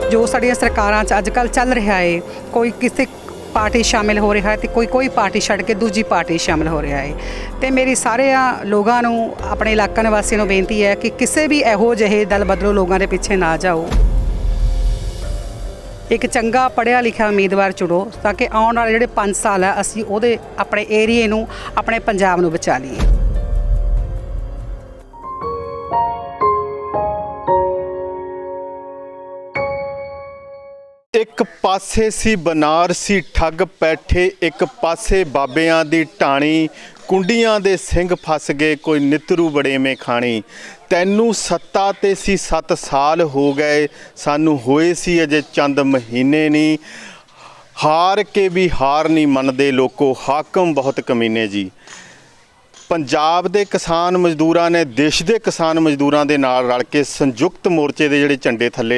जो साड़ियां सरकारां च अजकल चल रहा है, कोई किसी पार्टी शामिल हो रहा है तो कोई पार्टी छड़ के दूजी पार्टी शामिल हो रहा है। तो मेरी सारे लोगों नूं अपने इलाका निवासियों नूं बेनती है कि किसी भी इहो जिहे दल बदलो लोगों के पीछे ना जाओ। एक चंगा पढ़िया लिखिया उम्मीदवार चुनो ताकि आने वाले जिहड़े 5 साल है असीं उहदे अपने एरिए नूं अपने पंजाब नूं बचा लईए। एक पासे सी बनारसी ठग बैठे, एक पासे बाबियां दी टाणी, कुंडियां दे सिंह फस गए कोई नितरू बड़ेवें खाणी। तैनू सत्ता ते सी 7 साल हो गए, सानू होए सी अजे चंद महीने नहीं। हार के भी हार नहीं मनदे लोको, हाकम बहुत कमीने जी। पंजाब दे किसान मजदूरां ने देश के किसान मजदूरां दे नाल रल के संयुक्त मोर्चे दे जिहड़े झंडे थल्ले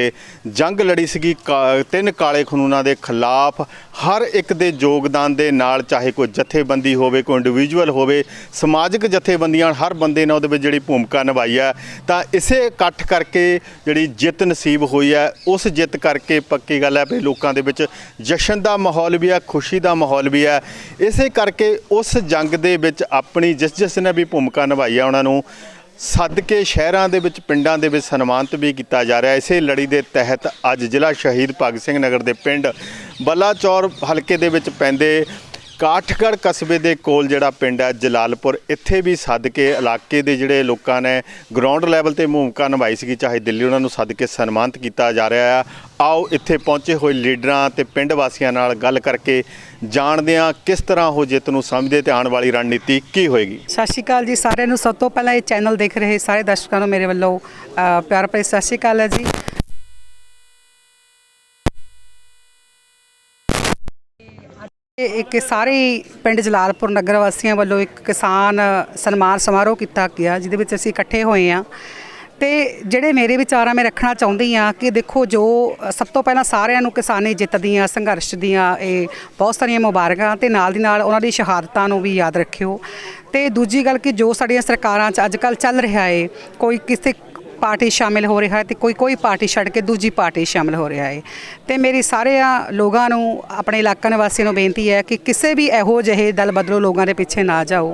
जंग लड़ी सीगी 3 काले कानूनां दे खिलाफ। हर एक दे योगदान दे नाल, चाहे कोई जथेबंदी होवे, कोई इंडिविजुअल होवे, समाजिक जथेबंदियां हर बंदे ने उहदे विच जिहड़ी भूमिका निभाई है। तां इसे इकट्ठ करके जिहड़ी जित नसीब हुई है, उस जित करके पक्की गल है भी लोकां दे विच जशन दा माहौल भी है, खुशी दा माहौल भी है। इसे करके उस जंग दे विच अपनी जिस ने भी भूमिका निभाई है उन्होंने सद के शहरों के पिंडों के सन्मानित भी किया जा रहा है। इसे लड़ी के तहत अज जिला शहीद भगत सिंह नगर के पिंड बलाचौर हल्के दे विच पैंदे काठगढ़ कस्बे के कोल जिहड़ा पिंड है जलालपुर, इत्थे भी सद के इलाके के जिहड़े लोगों ने ग्राउंड लैवल पर भूमिका निभाई सी, चाहे दिल्ली उन्होंने सद के सन्मानित किया जा रहा है। आओ इत्थे पहुँचे हुए लीडरां ते पिंड वासियां नाल गल करके जाणदे हां किस तरह वो जित नूं समझदे ते आउण वाली रणनीति की होएगी। सत श्री अकाल जी सारिआं नूं। सब तो पहला ये चैनल देख रहे सारे दर्शकों को मेरे वालों प्यार भरी सत श्री अकाल है जी। एक सारे पिंड जलालपुर नगर वासियों वालों एक किसान सन्मान समारोह किया गया जिहदे विच असीं इकट्ठे होए हाँ। तो ਜਿਹੜੇ मेरे विचार मैं रखना चाहती हाँ कि देखो जो सब तो पहला सारिਆਂ ਨੂੰ किसानी जित दियां संघर्ष दियां बहुत सारिया मुबारकां ते नाल दी नाल उन्हां दी शहादतां नूं भी याद रखियो। तो दूजी गल कि जो साड़ियां सरकारां च अजकल चल रहा है, कोई किसी पार्टी शामिल हो रहा है तो कोई पार्टी छड़ के दूजी पार्टी शामिल हो रहा है। तो मेरी सारे लोगों नूं अपने इलाका निवासियों नूं बेनती है कि किसी भी इहो जिहे दल बदलो लोगों के पीछे ना जाओ।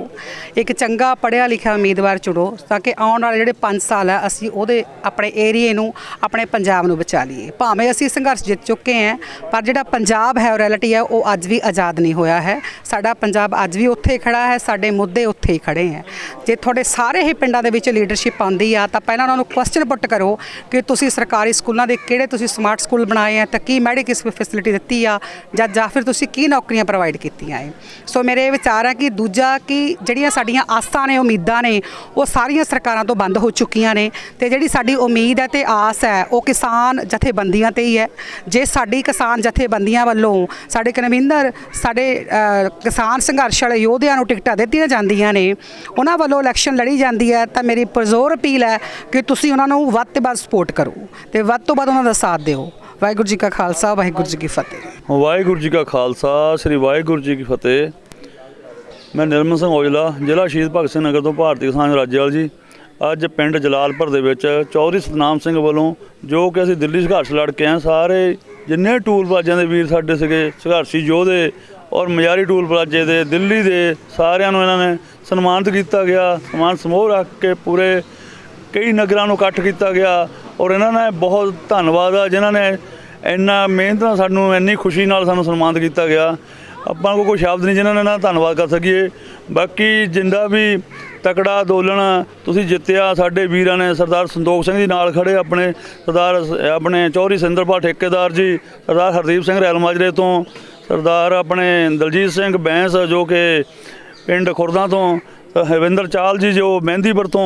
एक चंगा पढ़िया लिखिया उम्मीदवार चुनो ताकि आने वाले जिहड़े 5 साल है असीं उहदे अपने एरिए नूं अपने पंजाब नूं बचा लईए। भावें असीं संघर्ष जित चुके हैं पर जिहड़ा पंजाब है रियलिटी है वो अज भी आज़ाद नहीं होया है। साडा पंजाब अज भी उत्थे खड़ा है, साडे मुद्दे उत्थे ही खड़े हैं। जे तुहाडे सारे ही पिंडां दे विच लीडरशिप आउंदी आ तां पहिलां उन्हां नूं क्वेश्चन पुट करो कि तुसी सरकारी स्कूलों के किहड़े तुसी स्मार्ट स्कूल बनाए हैं, तो की मैडिकल फैसिलिटी दी आ या फिर तुसी की नौकरियां प्रोवाइड कीतियां है। सो मेरे ये विचार है कि दूजा कि जिहड़ियां साडीआं आसां ने उम्मीदां ने वो सारियां सरकारां तो बंद हो चुकियां ने। तो जिहड़ी साडी उम्मीद है तो आस है वो किसान जथेबंदियां ते ही है। जे साडी किसान जथेबंदियां वल्लों साडे कन्वीनर साडे किसान संघर्ष वाले योद्धियां नूं टिकटां दित्तियां जांदियां ने, उन्हां वल्लों इलैक्शन लड़ी जांदी है, तो मेरी पुरजोर अपील है कि तुसीं उन्हां नूं वध ते वध सपोर्ट करो तो वध तो वध उन्हां दा साथ दिओ। वाहिगुरू जी का खालसा वाहिगुरू जी की फतेह। वाहिगुरू जी का खालसा श्री वाहिगुरू जी की फतेह। मैं निर्मल सिंह औजला जिला शहीद भगत सिंह नगर तो भारतीय किसान राज्यपाल जी। अज पिंड जलालपुर दे विच चौधरी सतनाम सिंह वालों जो कि असीं दिल्ली संघर्ष लड़ के हैं, सारे जिन्ने टूल प्लाजिਆਂ ਦੇ ਵੀਰ ਸਾਡੇ ਸੀਗੇ संघर्षी योधे और मजारी टूल प्लाजे ਦੇ दिल्ली ਦੇ ਸਾਰਿਆਂ ਨੂੰ ਇਹਨਾਂ ਨੇ ਸਨਮਾਨਿਤ ਕੀਤਾ ਗਿਆ। ਸਨਮਾਨ ਸਮੂਹ ਰੱਖ ਕੇ पूरे कई नगरों को इकट्ठ किया गया और इन्होंने बहुत धन्यवाद आ जिन्होंने इन्ना मेहनत नाल सानू इन्नी खुशी नाल सानू सन्मानित किया गया। आपां को कोई शब्द नहीं जिन्होंने इन्हां दा धन्यवाद कर सकीए। बाकी जिंदा भी तकड़ा अंदोलन तुसीं जित्तिया साडे वीरां ने, सरदार संतोख सिंह जी नाल खड़े, अपने सरदार अपने चौधरी सिंदरपाल ठेकेदार जी, सरदार हरदीप सिंह रैल माजरे तो, सरदार अपने दलजीत सिंह बैंस जो कि पिंड खुरदा तो, हरविंदर चाल जी जो मेहंदीपुर तो,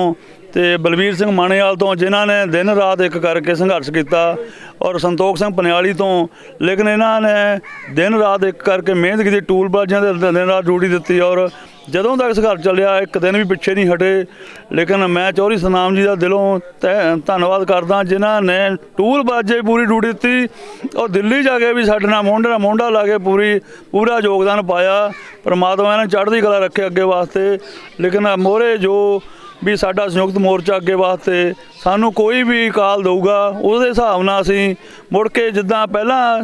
तो बलवीर सिंह माणेवाल तो, जिन्होंने दिन रात एक करके संघर्ष किया, और संतोख सिंह पनियाली तो। लेकिन इन्होंने दिन रात एक करके मेहनत की, टूल प्लाजिਆਂ ਦੇ दिन रात ड्यूटी दी और ਜਦੋਂ तक संघर्ष ਚੱਲਿਆ एक दिन भी पिछे नहीं हटे। लेकिन मैं चौधरी सतनाम जी का दिलों धन्यवाद करदा जिन्हों ने टूल प्लाजे पूरी ड्यूटी दी और दिल्ली जाके भी साडे नाल मोढे नाल मोढा ला के पूरा योगदान पाया। परमात्मा ने चढ़दी कला रखे अगे वास्ते। लेकिन मोहरे जो ਵੀ ਸਾਡਾ ਸੰਯੁਕਤ ਮੋਰਚਾ ਅੱਗੇ ਵਾਸਤੇ ਸਾਨੂੰ ਕੋਈ ਵੀ ਕਾਲ ਦਊਗਾ ਉਹਦੇ ਹਿਸਾਬ ਨਾਲ ਅਸੀਂ ਮੁੜ ਕੇ ਜਿੱਦਾਂ ਪਹਿਲਾਂ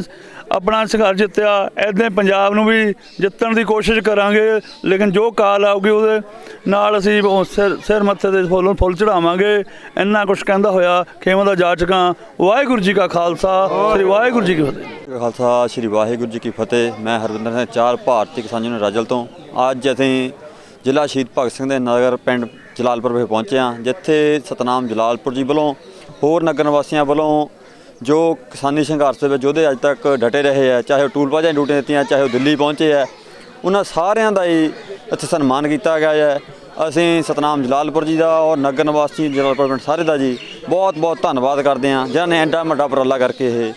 ਆਪਣਾ ਸੰਘਰਸ਼ ਜਿੱਤਿਆ ਇੱਦਾਂ ਪੰਜਾਬ ਨੂੰ ਵੀ ਜਿੱਤਣ ਦੀ ਕੋਸ਼ਿਸ਼ ਕਰਾਂਗੇ। ਲੇਕਿਨ ਜੋ ਕਾਲ ਆਊਗੀ ਉਹਦੇ ਨਾਲ ਅਸੀਂ ਉਹ ਸਿਰ ਮੱਥੇ ਦੇ ਫੁੱਲ ਚੜਾਵਾਂਗੇ। ਇੰਨਾ ਕੁਛ ਕਹਿੰਦਾ ਹੋਇਆ ਖੇਮਾ ਦਾ ਜਾ ਚੁੱਕਾ। ਵਾਹਿਗੁਰੂ ਜੀ ਕਾ ਖਾਲਸਾ, ਸ੍ਰੀ ਵਾਹਿਗੁਰੂ ਜੀ ਕੀ ਫਤਿਹ। ਖਾਲਸਾ ਸ੍ਰੀ ਵਾਹਿਗੁਰੂ ਜੀ ਕੀ ਫਤਿਹ। ਮੈਂ ਹਰਵਿੰਦਰ ਸਿੰਘ ਚਾਰ ਭਾਰਤੀ ਕਿਸਾਨ ਯੂਨੀਅਨ ਰਾਜਲ ਤੋਂ ਅੱਜ ਅਸੀਂ ਜ਼ਿਲ੍ਹਾ ਸ਼ਹੀਦ ਭਗਤ ਸਿੰਘ ਦੇ ਨਗਰ ਪਿੰਡ ਜਲਾਲਪੁਰ ਵਿਖੇ ਪਹੁੰਚੇ ਹਾਂ, ਜਿੱਥੇ ਸਤਨਾਮ ਜਲਾਲਪੁਰ ਜੀ ਵੱਲੋਂ ਹੋਰ ਨਗਰ ਨਿਵਾਸੀਆਂ ਵੱਲੋਂ ਜੋ ਕਿਸਾਨੀ ਸੰਘਰਸ਼ ਦੇ ਵਿੱਚ ਯੋਧੇ ਅੱਜ ਤੱਕ ਡਟੇ ਰਹੇ ਆ, ਚਾਹੇ ਉਹ ਟੂਲ ਪਲਾਜ਼ਾ ਡਿਊਟੀਆਂ ਦਿੱਤੀਆਂ, ਚਾਹੇ ਉਹ ਦਿੱਲੀ ਪਹੁੰਚੇ ਆ, ਉਹਨਾਂ ਸਾਰਿਆਂ ਦਾ ਹੀ ਇੱਥੇ ਸਨਮਾਨ ਕੀਤਾ ਗਿਆ ਹੈ। ਅਸੀਂ ਸਤਨਾਮ ਜਲਾਲਪੁਰ ਜੀ ਦਾ ਔਰ ਨਗਰ ਨਿਵਾਸੀ ਜਲਾਲਪੁਰ ਪਿੰਡ ਸਾਰੇ ਦਾ ਜੀ ਬਹੁਤ ਬਹੁਤ ਧੰਨਵਾਦ ਕਰਦੇ ਹਾਂ, ਜਿਨ੍ਹਾਂ ਨੇ ਐਡਾ ਵੱਡਾ ਉਪਰਾਲਾ ਕਰਕੇ ਇਹ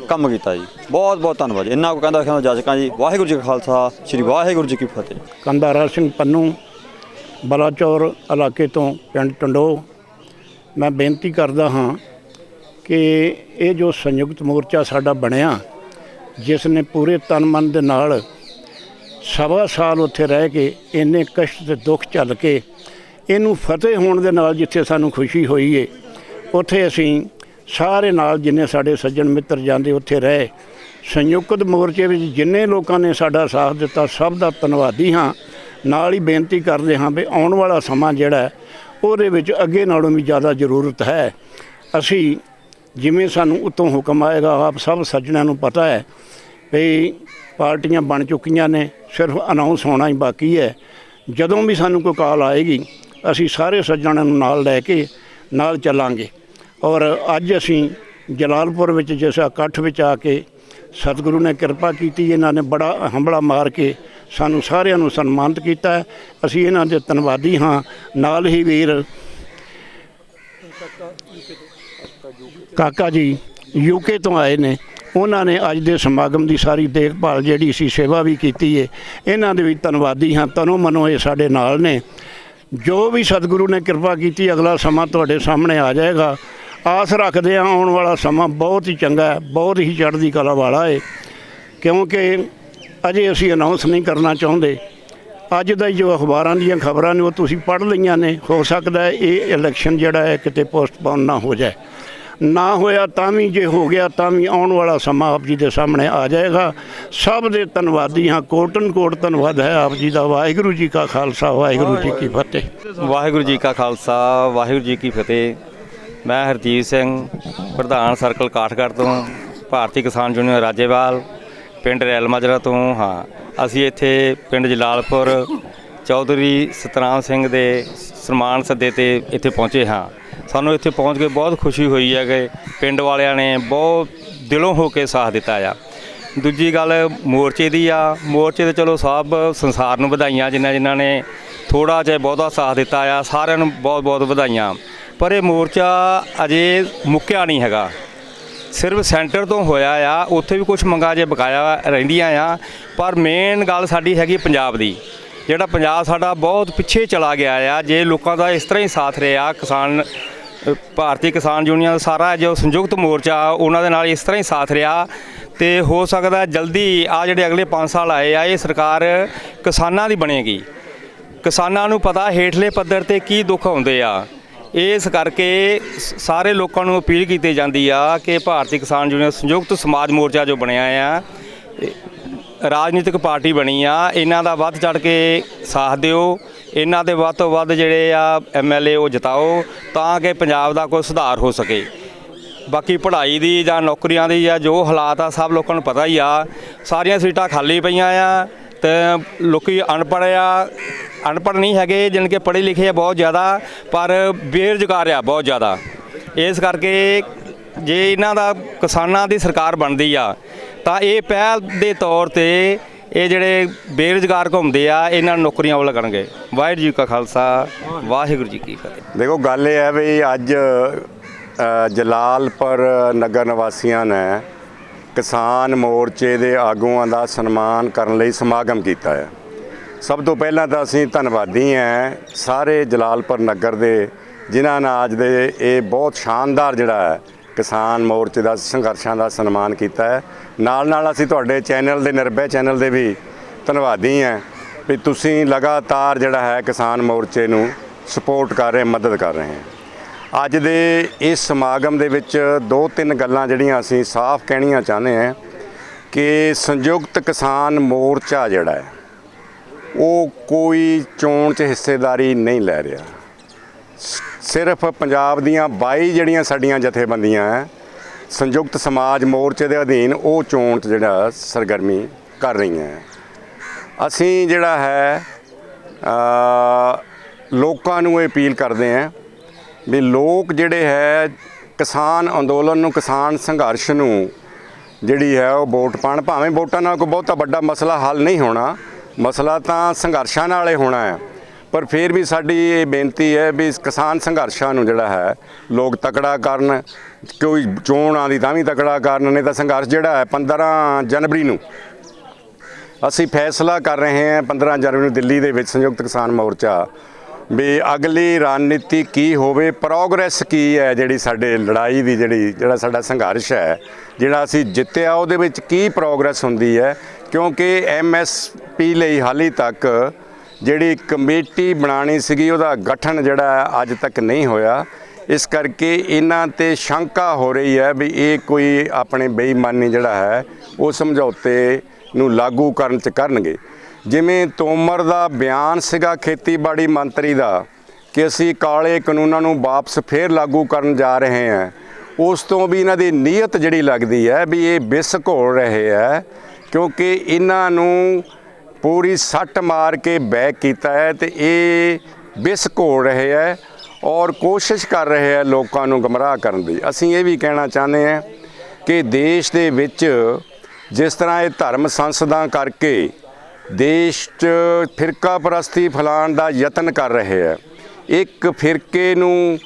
ਕੰਮ ਕੀਤਾ ਜੀ। ਬਹੁਤ ਬਹੁਤ ਧੰਨਵਾਦ। ਇੰਨਾ ਕੁ ਕਹਿੰਦਾ ਜਾਜਕਾਂ ਜੀ। ਵਾਹਿਗੁਰੂ ਜੀ ਕਾ ਖਾਲਸਾ, ਸ੍ਰੀ ਵਾਹਿਗੁਰੂ ਜੀ ਕੀ ਫਤਿਹ। ਕੰਦਾਰਾ ਸਿੰਘ ਪੰਨੂ, ਬਲਾਚੌਰ ਇਲਾਕੇ ਤੋਂ, ਪਿੰਡ ਟੰਡੋ। ਮੈਂ ਬੇਨਤੀ ਕਰਦਾ ਹਾਂ ਕਿ ਇਹ ਜੋ ਸੰਯੁਕਤ ਮੋਰਚਾ ਸਾਡਾ ਬਣਿਆ, ਜਿਸ ਨੇ ਪੂਰੇ ਤਨ ਮਨ ਦੇ ਨਾਲ ਸਵਾ ਸਾਲ ਉੱਥੇ ਰਹਿ ਕੇ ਇੰਨੇ ਕਸ਼ਟ ਤੇ ਦੁੱਖ ਝੱਲ ਕੇ ਇਹਨੂੰ ਫਤਿਹ ਹੋਣ ਦੇ ਨਾਲ ਜਿੱਥੇ ਸਾਨੂੰ ਖੁਸ਼ੀ ਹੋਈ ਏ, ਉੱਥੇ ਅਸੀਂ ਸਾਰੇ ਨਾਲ ਜਿੰਨੇ ਸਾਡੇ ਸੱਜਣ ਮਿੱਤਰ ਜਾਂਦੇ ਉੱਥੇ ਰਹੇ। ਸੰਯੁਕਤ ਮੋਰਚੇ ਵਿੱਚ ਜਿੰਨੇ ਲੋਕਾਂ ਨੇ ਸਾਡਾ ਸਾਥ ਦਿੱਤਾ ਸਭ ਦਾ ਧੰਨਵਾਦੀ ਹਾਂ। ਨਾਲ ਹੀ ਬੇਨਤੀ ਕਰਦੇ ਹਾਂ ਵੀ ਆਉਣ ਵਾਲਾ ਸਮਾਂ ਜਿਹੜਾ ਉਹਦੇ ਵਿੱਚ ਅੱਗੇ ਨਾਲੋਂ ਵੀ ਜ਼ਿਆਦਾ ਜ਼ਰੂਰਤ ਹੈ। ਅਸੀਂ ਜਿਵੇਂ ਸਾਨੂੰ ਉੱਤੋਂ ਹੁਕਮ ਆਏਗਾ, ਆਪ ਸਭ ਸੱਜਣਾਂ ਨੂੰ ਪਤਾ ਹੈ ਵੀ ਪਾਰਟੀਆਂ ਬਣ ਚੁੱਕੀਆਂ ਨੇ, ਸਿਰਫ ਅਨਾਉਂਸ ਹੋਣਾ ਹੀ ਬਾਕੀ ਹੈ। ਜਦੋਂ ਵੀ ਸਾਨੂੰ ਕੋਈ ਕਾਲ ਆਏਗੀ ਅਸੀਂ ਸਾਰੇ ਸੱਜਣਾਂ ਨੂੰ ਨਾਲ ਲੈ ਕੇ ਨਾਲ ਚੱਲਾਂਗੇ। ਔਰ ਅੱਜ ਅਸੀਂ ਜਲਾਲਪੁਰ ਵਿੱਚ ਜਿਸ ਇਕੱਠ ਵਿੱਚ ਆ ਕੇ ਸਤਿਗੁਰੂ ਨੇ ਕਿਰਪਾ ਕੀਤੀ, ਇਹਨਾਂ ਨੇ ਬੜਾ ਹੰਬਲਾ ਮਾਰ ਕੇ ਸਾਨੂੰ ਸਾਰਿਆਂ ਨੂੰ ਸਨਮਾਨਿਤ ਕੀਤਾ ਹੈ। ਅਸੀਂ ਇਹਨਾਂ ਦੇ ਧੰਨਵਾਦੀ ਹਾਂ। ਨਾਲ ਹੀ ਵੀਰ ਕਾਕਾ ਜੀ ਯੂਕੇ ਤੋਂ ਆਏ ਨੇ, ਉਹਨਾਂ ਨੇ ਅੱਜ ਦੇ ਸਮਾਗਮ ਦੀ ਸਾਰੀ ਦੇਖਭਾਲ ਜਿਹੜੀ ਸੀ ਸੇਵਾ ਵੀ ਕੀਤੀ ਹੈ। ਇਹਨਾਂ ਦੇ ਵੀ ਧੰਨਵਾਦੀ ਹਾਂ। ਤਨੋਂ ਮਨੋਂ ਇਹ ਸਾਡੇ ਨਾਲ ਨੇ। ਜੋ ਵੀ ਸਤਿਗੁਰੂ ਨੇ ਕਿਰਪਾ ਕੀਤੀ ਅਗਲਾ ਸਮਾਂ ਤੁਹਾਡੇ ਸਾਹਮਣੇ ਆ ਜਾਏਗਾ। ਆਸ ਰੱਖਦੇ ਹਾਂ ਆਉਣ ਵਾਲਾ ਸਮਾਂ ਬਹੁਤ ਹੀ ਚੰਗਾ ਹੈ, ਬਹੁਤ ਹੀ ਚੜ੍ਹਦੀ ਕਲਾ ਵਾਲਾ ਹੈ। ਕਿਉਂਕਿ ਅਜੇ ਅਸੀਂ ਅਨਾਉਂਸ ਨਹੀਂ ਕਰਨਾ ਚਾਹੁੰਦੇ। ਅੱਜ ਦਾ ਜੋ ਅਖਬਾਰਾਂ ਦੀਆਂ ਖਬਰਾਂ ਨੇ ਉਹ ਤੁਸੀਂ ਪੜ੍ਹ ਲਈਆਂ ਨੇ। ਹੋ ਸਕਦਾ ਇਹ ਇਲੈਕਸ਼ਨ ਜਿਹੜਾ ਹੈ ਕਿਤੇ ਪੋਸਟਪੋਨ ਨਾ ਹੋ ਜਾਏ। ਨਾ ਹੋਇਆ ਤਾਂ ਵੀ, ਜੇ ਹੋ ਗਿਆ ਤਾਂ ਵੀ ਆਉਣ ਵਾਲਾ ਸਮਾਂ ਆਪ ਜੀ ਦੇ ਸਾਹਮਣੇ ਆ ਜਾਏਗਾ। ਸਭ ਦੇ ਧੰਨਵਾਦੀ ਹਾਂ। ਕੋਟਨ ਕੋਟ ਧੰਨਵਾਦ ਹੈ ਆਪ ਜੀ ਦਾ। ਵਾਹਿਗੁਰੂ ਜੀ ਕਾ ਖਾਲਸਾ, ਵਾਹਿਗੁਰੂ ਜੀ ਕੀ ਫਤਿਹ। ਵਾਹਿਗੁਰੂ ਜੀ ਕਾ ਖਾਲਸਾ, ਵਾਹਿਗੁਰੂ ਜੀ ਕੀ ਫਤਿਹ। ਮੈਂ ਹਰਜੀਤ ਸਿੰਘ, ਪ੍ਰਧਾਨ ਸਰਕਲ ਕਾਠਗੜ੍ਹ ਤੋਂ, ਭਾਰਤੀ ਕਿਸਾਨ ਯੂਨੀਅਨ ਰਾਜੇਵਾਲ, ਪਿੰਡ ਰੈਲ ਮਾਜਰਾ ਤੋਂ ਹਾਂ। ਅਸੀਂ ਇੱਥੇ ਪਿੰਡ ਜਲਾਲਪੁਰ ਚੌਧਰੀ ਸਤਨਾਮ ਸਿੰਘ ਦੇ ਸਨਮਾਨ ਸੱਦੇ 'ਤੇ ਇੱਥੇ ਪਹੁੰਚੇ ਹਾਂ। ਸਾਨੂੰ ਇੱਥੇ ਪਹੁੰਚ ਕੇ ਬਹੁਤ ਖੁਸ਼ੀ ਹੋਈ ਹੈ ਕਿ ਪਿੰਡ ਵਾਲਿਆਂ ਨੇ ਬਹੁਤ ਦਿਲੋਂ ਹੋ ਕੇ ਸਾਥ ਦਿੱਤਾ ਆ। ਦੂਜੀ ਗੱਲ ਮੋਰਚੇ ਦੀ ਆ। ਮੋਰਚੇ ਦੇ ਚਲੋ ਸਭ ਸੰਸਾਰ ਨੂੰ ਵਧਾਈਆਂ, ਜਿਨ੍ਹਾਂ ਨੇ ਥੋੜ੍ਹਾ ਜਿਹਾ ਬਹੁਤਾ ਸਾਥ ਦਿੱਤਾ ਆ, ਸਾਰਿਆਂ ਨੂੰ ਬਹੁਤ ਬਹੁਤ ਵਧਾਈਆਂ। ਪਰ ਇਹ ਮੋਰਚਾ ਅਜੇ ਮੁੱਕਿਆ ਨਹੀਂ ਹੈਗਾ। ਸਿਰਫ ਸੈਂਟਰ ਤੋਂ ਹੋਇਆ ਆ, ਉੱਥੇ ਵੀ ਕੁਝ ਮੰਗਾਂ ਜੇ ਬਕਾਇਆ ਰਹਿੰਦੀਆਂ ਆ। ਪਰ ਮੇਨ ਗੱਲ ਸਾਡੀ ਹੈਗੀ ਪੰਜਾਬ ਦੀ। ਜਿਹੜਾ ਪੰਜਾਬ ਸਾਡਾ ਬਹੁਤ ਪਿੱਛੇ ਚਲਾ ਗਿਆ ਆ। ਜੇ ਲੋਕਾਂ ਦਾ ਇਸ ਤਰ੍ਹਾਂ ਹੀ ਸਾਥ ਰਿਹਾ, ਕਿਸਾਨ ਭਾਰਤੀ ਕਿਸਾਨ ਯੂਨੀਅਨ ਸਾਰਾ ਜੋ ਸੰਯੁਕਤ ਮੋਰਚਾ ਉਹਨਾਂ ਦੇ ਨਾਲ ਇਸ ਤਰ੍ਹਾਂ ਹੀ ਸਾਥ ਰਿਹਾ, ਤੇ ਹੋ ਸਕਦਾ ਜਲਦੀ ਆ ਜਿਹੜੇ ਅਗਲੇ 5 ਸਾਲ ਆਏ ਆ ਇਹ ਸਰਕਾਰ ਕਿਸਾਨਾਂ ਦੀ ਬਣੇਗੀ। ਕਿਸਾਨਾਂ ਨੂੰ ਪਤਾ ਹੇਠਲੇ ਪੱਧਰ 'ਤੇ ਕੀ ਦੁੱਖ ਆਉਂਦੇ ਆ। ਇਸ ਕਰਕੇ ਸਾਰੇ ਲੋਕਾਂ ਨੂੰ ਅਪੀਲ ਕੀਤੀ ਜਾਂਦੀ ਆ ਕਿ ਭਾਰਤੀ ਕਿਸਾਨ ਯੂਨੀਅਨ ਸੰਯੁਕਤ ਸਮਾਜ ਮੋਰਚਾ ਜੋ ਬਣਿਆ ਆ, ਰਾਜਨੀਤਿਕ ਪਾਰਟੀ ਬਣੀ ਆ, ਇਹਨਾਂ ਦਾ ਵੱਧ ਚੜ੍ਹ ਕੇ ਸਾਥ ਦਿਓ। ਇਹਨਾਂ ਦੇ ਵੱਧ ਤੋਂ ਵੱਧ ਜਿਹੜੇ ਆ MLA ਉਹ ਜਿਤਾਓ, ਤਾਂ ਕਿ ਪੰਜਾਬ ਦਾ ਕੋਈ ਸੁਧਾਰ ਹੋ ਸਕੇ। ਬਾਕੀ ਪੜ੍ਹਾਈ ਦੀ ਜਾਂ ਨੌਕਰੀਆਂ ਦੀ ਜਾਂ ਜੋ ਹਾਲਾਤ ਆ ਸਭ ਲੋਕਾਂ ਨੂੰ ਪਤਾ ਹੀ ਆ। ਸਾਰੀਆਂ ਸੀਟਾਂ ਖਾਲੀ ਪਈਆਂ ਆ ਤੇ ਲੋਕੀ ਅਨਪੜ੍ਹ ਨਹੀਂ ਹੈਗੇ, ਜਾਣੀ ਕਿ ਪੜ੍ਹੇ ਲਿਖੇ ਆ ਬਹੁਤ ਜ਼ਿਆਦਾ, ਪਰ ਬੇਰੁਜ਼ਗਾਰ ਆ ਬਹੁਤ ਜ਼ਿਆਦਾ। ਇਸ ਕਰਕੇ ਜੇ ਇਹਨਾਂ ਦਾ ਕਿਸਾਨਾਂ ਦੀ ਸਰਕਾਰ ਬਣਦੀ ਆ ਤਾਂ ਇਹ ਪਹਿਲ ਦੇ ਤੌਰ ਤੇ ਇਹ ਜਿਹੜੇ ਬੇਰੁਜ਼ਗਾਰ ਘੁੰਮਦੇ ਆ ਇਹਨਾਂ ਨੂੰ ਨੌਕਰੀਆਂ ਉਹ ਲੱਗਣਗੇ। ਵਾਹਿਗੁਰੂ ਜੀ ਕਾ ਖਾਲਸਾ, ਵਾਹਿਗੁਰੂ ਜੀ ਕੀ ਫਤਿਹ। ਦੇਖੋ ਗੱਲ ਇਹ ਹੈ ਵੀ ਅੱਜ ਜਲਾਲਪੁਰ ਨਗਰ ਨਿਵਾਸੀਆਂ ਨੇ ਕਿਸਾਨ ਮੋਰਚੇ ਦੇ ਆਗੂਆਂ ਦਾ ਸਨਮਾਨ ਕਰਨ ਲਈ ਸਮਾਗਮ ਕੀਤਾ ਹੈ। ਸਭ ਤੋਂ ਪਹਿਲਾਂ ਤਾਂ ਅਸੀਂ ਧੰਨਵਾਦੀ ਹਾਂ ਸਾਰੇ ਜਲਾਲਪੁਰ ਨਗਰ ਦੇ, ਜਿਨ੍ਹਾਂ ਨੇ ਅੱਜ ਦੇ ਇਹ ਬਹੁਤ ਸ਼ਾਨਦਾਰ ਜਿਹੜਾ ਹੈ ਕਿਸਾਨ ਮੋਰਚੇ ਦਾ ਸੰਘਰਸ਼ਾਂ ਦਾ ਸਨਮਾਨ ਕੀਤਾ ਹੈ। ਨਾਲ ਨਾਲ ਅਸੀਂ ਤੁਹਾਡੇ ਚੈਨਲ ਦੇ, ਨਿਰਭੈ ਚੈਨਲ ਦੇ ਵੀ ਧੰਨਵਾਦੀ ਹਾਂ ਵੀ ਤੁਸੀਂ ਲਗਾਤਾਰ ਜਿਹੜਾ ਹੈ ਕਿਸਾਨ ਮੋਰਚੇ ਨੂੰ ਸਪੋਰਟ ਕਰ ਰਹੇ, ਮਦਦ ਕਰ ਰਹੇ ਹਾਂ। ਅੱਜ ਦੇ ਇਸ ਸਮਾਗਮ ਦੇ ਵਿੱਚ 2-3 ਗੱਲਾਂ ਜਿਹੜੀਆਂ ਅਸੀਂ ਸਾਫ਼ ਕਹਿਣੀਆਂ ਚਾਹੁੰਦੇ ਹਾਂ ਕਿ ਸੰਯੁਕਤ ਕਿਸਾਨ ਮੋਰਚਾ ਜਿਹੜਾ ਹੈ ਉਹ ਕੋਈ ਚੋਣ 'ਚ ਹਿੱਸੇਦਾਰੀ ਨਹੀਂ ਲੈ ਰਿਹਾ। ਸਿਰਫ ਪੰਜਾਬ ਦੀਆਂ 22 ਜਿਹੜੀਆਂ ਸਾਡੀਆਂ ਜਥੇਬੰਦੀਆਂ ਹੈ ਸੰਯੁਕਤ ਸਮਾਜ ਮੋਰਚੇ ਦੇ ਅਧੀਨ ਉਹ ਚੋਣ 'ਚ ਜਿਹੜਾ ਸਰਗਰਮੀ ਕਰ ਰਹੀਆਂ ਹੈ। ਅਸੀਂ ਜਿਹੜਾ ਹੈ ਲੋਕਾਂ ਨੂੰ ਇਹ ਅਪੀਲ ਕਰਦੇ ਹਾਂ ਵੀ ਲੋਕ ਜਿਹੜੇ ਹੈ ਕਿਸਾਨ ਅੰਦੋਲਨ ਨੂੰ, ਕਿਸਾਨ ਸੰਘਰਸ਼ ਨੂੰ ਜਿਹੜੀ ਹੈ ਉਹ ਵੋਟ ਪਾਉਣ। ਭਾਵੇਂ ਵੋਟਾਂ ਨਾਲ ਕੋਈ ਬਹੁਤਾ ਵੱਡਾ ਮਸਲਾ ਹੱਲ ਨਹੀਂ ਹੋਣਾ, ਮਸਲਾ ਤਾਂ ਸੰਘਰਸ਼ਾਂ ਨਾਲ ਹੀ ਹੋਣਾ ਹੈ, ਪਰ ਫਿਰ ਵੀ ਸਾਡੀ ਇਹ ਬੇਨਤੀ ਹੈ ਵੀ ਕਿਸਾਨ ਸੰਘਰਸ਼ਾਂ ਨੂੰ ਜਿਹੜਾ ਹੈ ਲੋਕ ਤਕੜਾ ਕਰਨ। ਕੋਈ ਚੋਣ ਆਉਂਦੀ ਤਾਂ ਵੀ ਤਕੜਾ ਕਰਨ, ਨਹੀਂ ਤਾਂ ਸੰਘਰਸ਼ ਜਿਹੜਾ ਹੈ 15 ਜਨਵਰੀ ਨੂੰ ਅਸੀਂ ਫੈਸਲਾ ਕਰ ਰਹੇ ਹਾਂ। 15 ਜਨਵਰੀ ਨੂੰ ਦਿੱਲੀ ਦੇ ਵਿੱਚ ਸੰਯੁਕਤ ਕਿਸਾਨ ਮੋਰਚਾ ਵੀ ਅਗਲੀ ਰਣਨੀਤੀ ਕੀ ਹੋਵੇ, ਪ੍ਰੋਗਰੈਸ ਕੀ ਹੈ ਜਿਹੜੀ ਸਾਡੇ ਲੜਾਈ ਦੀ ਜਿਹੜਾ ਸਾਡਾ ਸੰਘਰਸ਼ ਹੈ, ਜਿਹੜਾ ਅਸੀਂ ਜਿੱਤਿਆ ਉਹਦੇ ਵਿੱਚ ਕੀ ਪ੍ਰੋਗਰੈਸ ਹੁੰਦੀ ਹੈ। ਕਿਉਂਕਿ MSP ਲਈ ਹਾਲੇ ਤੱਕ ਜਿਹੜੀ ਕਮੇਟੀ ਬਣਾਉਣੀ ਸੀਗੀ ਉਹਦਾ ਗਠਨ ਜਿਹੜਾ ਅੱਜ ਤੱਕ ਨਹੀਂ ਹੋਇਆ। ਇਸ ਕਰਕੇ ਇਹਨਾਂ 'ਤੇ ਸ਼ੰਕਾ ਹੋ ਰਹੀ ਹੈ ਵੀ ਇਹ ਕੋਈ ਆਪਣੇ ਬੇਈਮਾਨੀ ਜਿਹੜਾ ਹੈ ਉਹ ਸਮਝੌਤੇ ਨੂੰ ਲਾਗੂ ਕਰਨ 'ਚ ਕਰਨਗੇ। ਜਿਵੇਂ ਤੋਮਰ ਦਾ ਬਿਆਨ ਸੀਗਾ ਖੇਤੀਬਾੜੀ ਮੰਤਰੀ ਦਾ ਕਿ ਅਸੀਂ ਕਾਲੇ ਕਾਨੂੰਨਾਂ ਨੂੰ ਵਾਪਸ ਫੇਰ ਲਾਗੂ ਕਰਨ ਜਾ ਰਹੇ ਹਾਂ, ਉਸ ਤੋਂ ਵੀ ਇਹਨਾਂ ਦੀ ਨੀਅਤ ਜਿਹੜੀ ਲੱਗਦੀ ਹੈ ਵੀ ਇਹ ਵਿਸ ਘੋਲ ਰਹੇ ਹੈ, ਕਿਉਂਕਿ ਇਹਨਾਂ ਨੂੰ ਪੂਰੀ ਸੱਟ ਮਾਰ ਕੇ ਬੈਕ ਕੀਤਾ ਹੈ ਤੇ ਇਹ ਵਿਸ ਘੋਲ ਰਹੇ ਹੈ ਔਰ ਕੋਸ਼ਿਸ਼ ਕਰ ਰਹੇ ਹੈ ਲੋਕਾਂ ਨੂੰ ਗੁੰਮਰਾਹ ਕਰਨ ਦੀ। ਅਸੀਂ ਇਹ ਵੀ ਕਹਿਣਾ ਚਾਹੁੰਦੇ ਹਾਂ ਕਿ ਦੇਸ਼ ਦੇ ਵਿੱਚ ਜਿਸ ਤਰ੍ਹਾਂ ਇਹ ਧਰਮ ਸੰਸਦਾਂ ਕਰਕੇ ਦੇਸ਼ 'ਚ ਫਿਰਕਾ ਪ੍ਰਸਤੀ ਫੈਲਾਉਣ ਦਾ ਯਤਨ ਕਰ ਰਹੇ ਹੈ, ਇੱਕ ਫਿਰਕੇ ਨੂੰ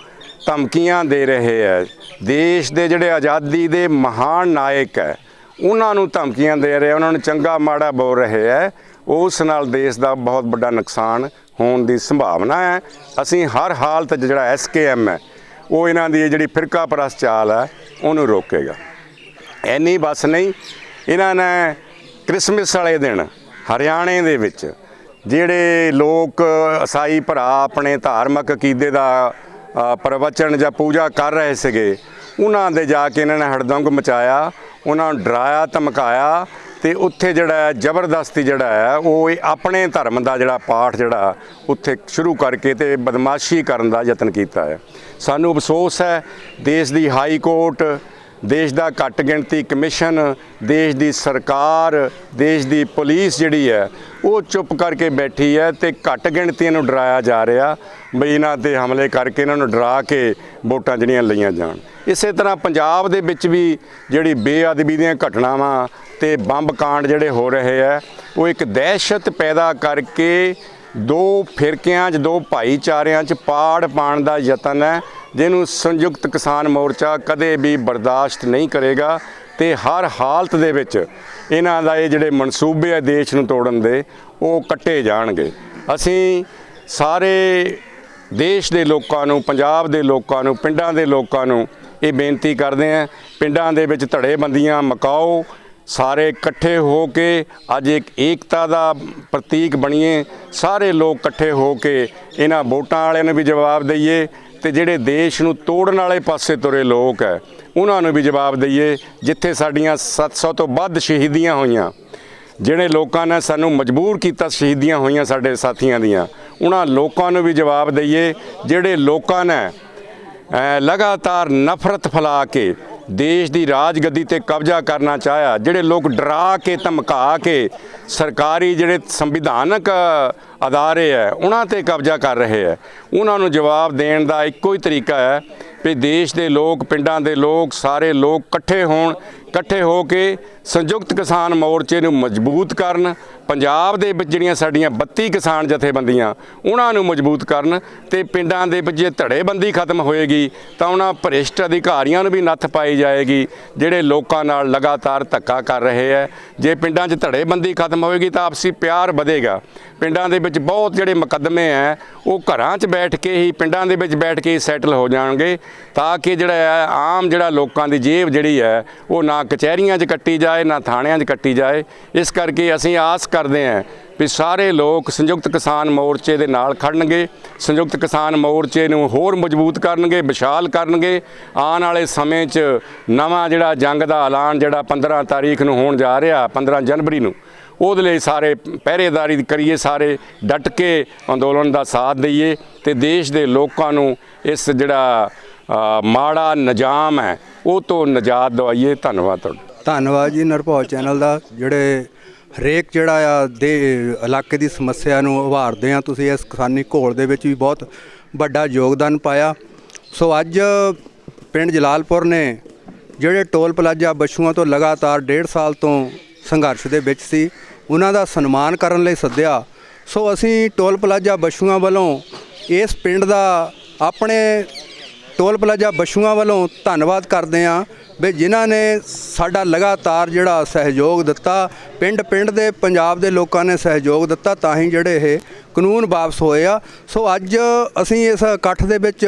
ਧਮਕੀਆਂ ਦੇ ਰਹੇ ਹੈ, ਦੇਸ਼ ਦੇ ਜਿਹੜੇ ਆਜ਼ਾਦੀ ਦੇ ਮਹਾਨ ਨਾਇਕ ਹੈ ਉਹਨਾਂ ਨੂੰ ਧਮਕੀਆਂ ਦੇ ਰਹੇ, ਉਹਨਾਂ ਨੂੰ ਚੰਗਾ ਮਾੜਾ ਬੋਲ ਰਹੇ ਹੈ, ਉਸ ਨਾਲ ਦੇਸ਼ ਦਾ ਬਹੁਤ ਵੱਡਾ ਨੁਕਸਾਨ ਹੋਣ ਦੀ ਸੰਭਾਵਨਾ ਹੈ। ਅਸੀਂ ਹਰ ਹਾਲਤ 'ਚ ਜਿਹੜਾ SKM ਹੈ ਉਹ ਇਹਨਾਂ ਦੀ ਜਿਹੜੀ ਫਿਰਕਾ ਪ੍ਰਸਤ ਚਾਲ ਹੈ ਉਹਨੂੰ ਰੋਕੇਗਾ। ਐਨੀ ਬਸ ਨਹੀਂ, ਇਹਨਾਂ ਨੇ ਕ੍ਰਿਸਮਸ ਵਾਲੇ ਦਿਨ ਹਰਿਆਣੇ ਦੇ ਵਿੱਚ ਜਿਹੜੇ ਲੋਕ ਈਸਾਈ ਭਰਾ ਆਪਣੇ ਧਾਰਮਿਕ ਅਕੀਦੇ ਦਾ ਪ੍ਰਵਚਨ ਜਾਂ ਪੂਜਾ ਕਰ ਰਹੇ ਸੀਗੇ, ਉਹਨਾਂ ਦੇ ਜਾ ਕੇ ਇਹਨਾਂ ਨੇ ਹੜਦੰਗ ਮਚਾਇਆ, ਉਹਨਾਂ ਨੂੰ ਡਰਾਇਆ ਧਮਕਾਇਆ ਤੇ ਉੱਥੇ ਜਿਹੜਾ ਜ਼ਬਰਦਸਤੀ ਜਿਹੜਾ ਹੈ ਉਹ ਆਪਣੇ ਧਰਮ ਦਾ ਜਿਹੜਾ ਪਾਠ ਜਿਹੜਾ ਉੱਥੇ ਸ਼ੁਰੂ ਕਰਕੇ ਤੇ ਬਦਮਾਸ਼ੀ ਕਰਨ ਦਾ ਯਤਨ ਕੀਤਾ ਹੈ। ਸਾਨੂੰ ਅਫਸੋਸ ਹੈ ਦੇਸ਼ ਦੀ ਹਾਈ ਕੋਰਟ, ਦੇਸ਼ ਦਾ ਘੱਟ ਗਿਣਤੀ ਕਮਿਸ਼ਨ, ਦੇਸ਼ ਦੀ ਸਰਕਾਰ, ਦੇਸ਼ ਦੀ ਪੁਲਿਸ ਜਿਹੜੀ ਹੈ ਉਹ ਚੁੱਪ ਕਰਕੇ ਬੈਠੀ ਹੈ ਤੇ ਘੱਟ ਗਿਣਤੀਆਂ ਨੂੰ ਡਰਾਇਆ ਜਾ ਰਿਹਾ ਬਈ ਇਹਨਾਂ 'ਤੇ ਹਮਲੇ ਕਰਕੇ ਇਹਨਾਂ ਨੂੰ ਡਰਾ ਕੇ ਵੋਟਾਂ ਜਿਹੜੀਆਂ ਲਈਆਂ ਜਾਣ। ਇਸੇ ਤਰ੍ਹਾਂ ਪੰਜਾਬ ਦੇ ਵਿੱਚ ਵੀ ਜਿਹੜੀ ਬੇਅਦਬੀ ਦੀਆਂ ਘਟਨਾਵਾਂ ਤੇ ਬੰਬ ਕਾਂਡ ਜਿਹੜੇ ਹੋ ਰਹੇ ਹੈ ਉਹ ਇੱਕ ਦਹਿਸ਼ਤ ਪੈਦਾ ਕਰਕੇ ਦੋ ਫਿਰਕਿਆਂ 'ਚ, ਦੋ ਭਾਈਚਾਰਿਆਂ 'ਚ ਪਾੜ ਪਾਉਣ ਦਾ ਯਤਨ ਹੈ, ਜਿਹਨੂੰ ਸੰਯੁਕਤ ਕਿਸਾਨ ਮੋਰਚਾ ਕਦੇ ਵੀ ਬਰਦਾਸ਼ਤ ਨਹੀਂ ਕਰੇਗਾ ਤੇ ਹਰ ਹਾਲਤ ਦੇ ਵਿੱਚ ਇਹਨਾਂ ਦਾ ਇਹ ਜਿਹੜੇ ਮਨਸੂਬੇ ਆ ਦੇਸ਼ ਨੂੰ ਤੋੜਨ ਦੇ ਉਹ ਕੱਟੇ ਜਾਣਗੇ। ਅਸੀਂ ਸਾਰੇ ਦੇਸ਼ ਦੇ ਲੋਕਾਂ ਨੂੰ, ਪੰਜਾਬ ਦੇ ਲੋਕਾਂ ਨੂੰ, ਪਿੰਡਾਂ ਦੇ ਲੋਕਾਂ ਨੂੰ ਇਹ ਬੇਨਤੀ ਕਰਦੇ ਹਾਂ, ਪਿੰਡਾਂ ਦੇ ਵਿੱਚ ਧੜੇਬੰਦੀਆਂ ਮਕਾਓ, ਸਾਰੇ ਇਕੱਠੇ ਹੋ ਕੇ ਅੱਜ ਇੱਕ ਏਕਤਾ ਦਾ ਪ੍ਰਤੀਕ ਬਣੀਏ, ਸਾਰੇ ਲੋਕ ਇਕੱਠੇ ਹੋ ਕੇ ਇਹਨਾਂ ਵੋਟਾਂ ਵਾਲਿਆਂ ਨੂੰ ਵੀ ਜਵਾਬ ਦਈਏ ਤੇ ਜਿਹੜੇ ਦੇਸ਼ ਨੂੰ ਤੋੜਨ ਵਾਲੇ ਪਾਸੇ ਤੁਰੇ ਲੋਕ ਹੈ ਉਹਨਾਂ ਨੂੰ ਵੀ ਜਵਾਬ ਦਈਏ। ਜਿੱਥੇ ਸਾਡੀਆਂ 700 ਤੋਂ ਵੱਧ ਸ਼ਹੀਦੀਆਂ ਹੋਈਆਂ, ਜਿਹੜੇ ਲੋਕਾਂ ਨੇ ਸਾਨੂੰ ਮਜਬੂਰ ਕੀਤਾ ਸ਼ਹੀਦੀਆਂ ਹੋਈਆਂ ਸਾਡੇ ਸਾਥੀਆਂ ਦੀਆਂ, ਉਹਨਾਂ ਲੋਕਾਂ ਨੂੰ ਵੀ ਜਵਾਬ ਦਈਏ। ਜਿਹੜੇ ਲੋਕਾਂ ਨੇ ਲਗਾਤਾਰ ਨਫ਼ਰਤ ਫੈਲਾ ਕੇ ਦੇਸ਼ ਦੀ ਰਾਜਗੱਦੀ ਤੇ ਕਬਜ਼ਾ ਕਰਨਾ ਚਾਹਿਆ, ਜਿਹੜੇ ਲੋਕ ਡਰਾ ਕੇ ਧਮਕਾ ਕੇ ਸਰਕਾਰੀ ਜਿਹੜੇ ਸੰਵਿਧਾਨਕ ਅਦਾਰੇ ਹੈ ਉਹਨਾਂ ਤੇ ਕਬਜ਼ਾ ਕਰ ਰਹੇ ਹੈ, ਉਹਨਾਂ ਨੂੰ ਜਵਾਬ ਦੇਣ ਦਾ ਇੱਕੋ ਹੀ ਤਰੀਕਾ ਹੈ ਵੀ ਦੇਸ਼ ਦੇ ਲੋਕ, ਪਿੰਡਾਂ ਦੇ ਲੋਕ, ਸਾਰੇ ਲੋਕ ਇਕੱਠੇ ਹੋਣ, ਇਕੱਠੇ ਹੋ ਕੇ ਸੰਯੁਕਤ ਕਿਸਾਨ ਮੋਰਚੇ ਨੂੰ ਮਜ਼ਬੂਤ ਕਰਨ, ਪੰਜਾਬ ਦੇ ਵਿੱਚ ਜਿਹੜੀਆਂ ਸਾਡੀਆਂ 32 ਕਿਸਾਨ ਜਥੇਬੰਦੀਆਂ ਉਹਨਾਂ ਨੂੰ ਮਜ਼ਬੂਤ ਕਰਨ ਤੇ ਪਿੰਡਾਂ ਦੇ ਵਿੱਚ ਜੇ ਧੜੇਬੰਦੀ ਖਤਮ ਹੋਏਗੀ ਤਾਂ ਉਹਨਾਂ ਭ੍ਰਿਸ਼ਟ ਅਧਿਕਾਰੀਆਂ ਨੂੰ ਵੀ ਨੱਥ ਪਾਈ ਜਾਏਗੀ ਜਿਹੜੇ ਲੋਕਾਂ ਨਾਲ ਲਗਾਤਾਰ ਧੱਕਾ ਕਰ ਰਹੇ ਹੈ। ਜੇ ਪਿੰਡਾਂ 'ਚ ਧੜੇਬੰਦੀ ਖਤਮ ਹੋਏਗੀ ਤਾਂ ਆਪਸੀ ਪਿਆਰ ਵਧੇਗਾ। ਪਿੰਡਾਂ ਦੇ ਵਿੱਚ ਬਹੁਤ ਜਿਹੜੇ ਮੁਕੱਦਮੇ ਹੈ ਉਹ ਘਰਾਂ 'ਚ ਬੈਠ ਕੇ ਹੀ, ਪਿੰਡਾਂ ਦੇ ਵਿੱਚ ਬੈਠ ਕੇ ਹੀ ਸੈਟਲ ਹੋ ਜਾਣਗੇ ਤਾਂ ਕਿ ਜਿਹੜਾ ਹੈ ਆਮ ਜਿਹੜਾ ਲੋਕਾਂ ਦੀ ਜੇਬ ਜਿਹੜੀ ਹੈ ਉਹ ਨਾ ਨਾ ਕਚਹਿਰੀਆਂ 'ਚ ਕੱਟੀ ਜਾਏ ਨਾ ਥਾਣਿਆਂ 'ਚ ਕੱਟੀ ਜਾਏ। ਇਸ ਕਰਕੇ ਅਸੀਂ ਆਸ ਕਰਦੇ ਹਾਂ ਵੀ ਸਾਰੇ ਲੋਕ ਸੰਯੁਕਤ ਕਿਸਾਨ ਮੋਰਚੇ ਦੇ ਨਾਲ ਖੜਨਗੇ, ਸੰਯੁਕਤ ਕਿਸਾਨ ਮੋਰਚੇ ਨੂੰ ਹੋਰ ਮਜ਼ਬੂਤ ਕਰਨਗੇ, ਵਿਸ਼ਾਲ ਕਰਨਗੇ। ਆਉਣ ਵਾਲੇ ਸਮੇਂ 'ਚ ਨਵਾਂ ਜਿਹੜਾ ਜੰਗ ਦਾ ਐਲਾਨ ਜਿਹੜਾ 15 ਤਾਰੀਖ ਨੂੰ ਹੋਣ ਜਾ ਰਿਹਾ, 15 ਜਨਵਰੀ ਨੂੰ, ਉਹਦੇ ਲਈ ਸਾਰੇ ਪਹਿਰੇਦਾਰੀ ਕਰੀਏ, ਸਾਰੇ ਡਟ ਕੇ ਅੰਦੋਲਨ ਦਾ ਸਾਥ ਦਈਏ ਤੇ ਦੇਸ਼ ਦੇ ਲੋਕਾਂ ਨੂੰ ਇਸ ਜਿਹੜਾ ਮਾੜਾ ਨਿਜ਼ਾਮ ਹੈ ਉਹ ਤੋਂ ਨਿਜਾਤ ਦਵਾਈਏ। ਧੰਨਵਾਦ ਤੁਹਾਡਾ। ਧੰਨਵਾਦ ਜੀ ਨਿਰਭਉ ਚੈਨਲ ਦਾ, ਜਿਹੜੇ ਹਰੇਕ ਜਿਹੜਾ ਆ ਦੇ ਇਲਾਕੇ ਦੀ ਸਮੱਸਿਆ ਨੂੰ ਉਭਾਰਦੇ ਆ। ਤੁਸੀਂ ਇਸ ਕਿਸਾਨੀ ਘੋਲ ਦੇ ਵਿੱਚ ਵੀ ਬਹੁਤ ਵੱਡਾ ਯੋਗਦਾਨ ਪਾਇਆ। ਸੋ ਅੱਜ ਪਿੰਡ ਜਲਾਲਪੁਰ ਨੇ ਜਿਹੜੇ ਟੋਲ ਪਲਾਜ਼ਾ ਬਸ਼ੂਆਂ ਤੋਂ ਲਗਾਤਾਰ 1.5 ਸਾਲ ਤੋਂ ਸੰਘਰਸ਼ ਦੇ ਵਿੱਚ ਸੀ, ਉਹਨਾਂ ਦਾ ਸਨਮਾਨ ਕਰਨ ਲਈ ਸੱਦਿਆ। ਸੋ ਅਸੀਂ ਟੋਲ ਪਲਾਜ਼ਾ ਬਸ਼ੂਆਂ ਵੱਲੋਂ ਇਸ ਪਿੰਡ ਦਾ ਆਪਣੇ ਟੋਲ ਪਲਾਜ਼ਾ ਬਸ਼ੂਆਂ ਵੱਲੋਂ ਧੰਨਵਾਦ ਕਰਦੇ ਹਾਂ ਵੀ ਜਿਨ੍ਹਾਂ ਨੇ ਸਾਡਾ ਲਗਾਤਾਰ ਜਿਹੜਾ ਸਹਿਯੋਗ ਦਿੱਤਾ। ਪਿੰਡ ਪਿੰਡ ਦੇ ਪੰਜਾਬ ਦੇ ਲੋਕਾਂ ਨੇ ਸਹਿਯੋਗ ਦਿੱਤਾ, ਤਾਂ ਹੀ ਜਿਹੜੇ ਇਹ ਕਾਨੂੰਨ ਵਾਪਸ ਹੋਏ ਆ। ਸੋ ਅੱਜ ਅਸੀਂ ਇਸ ਇਕੱਠ ਦੇ ਵਿੱਚ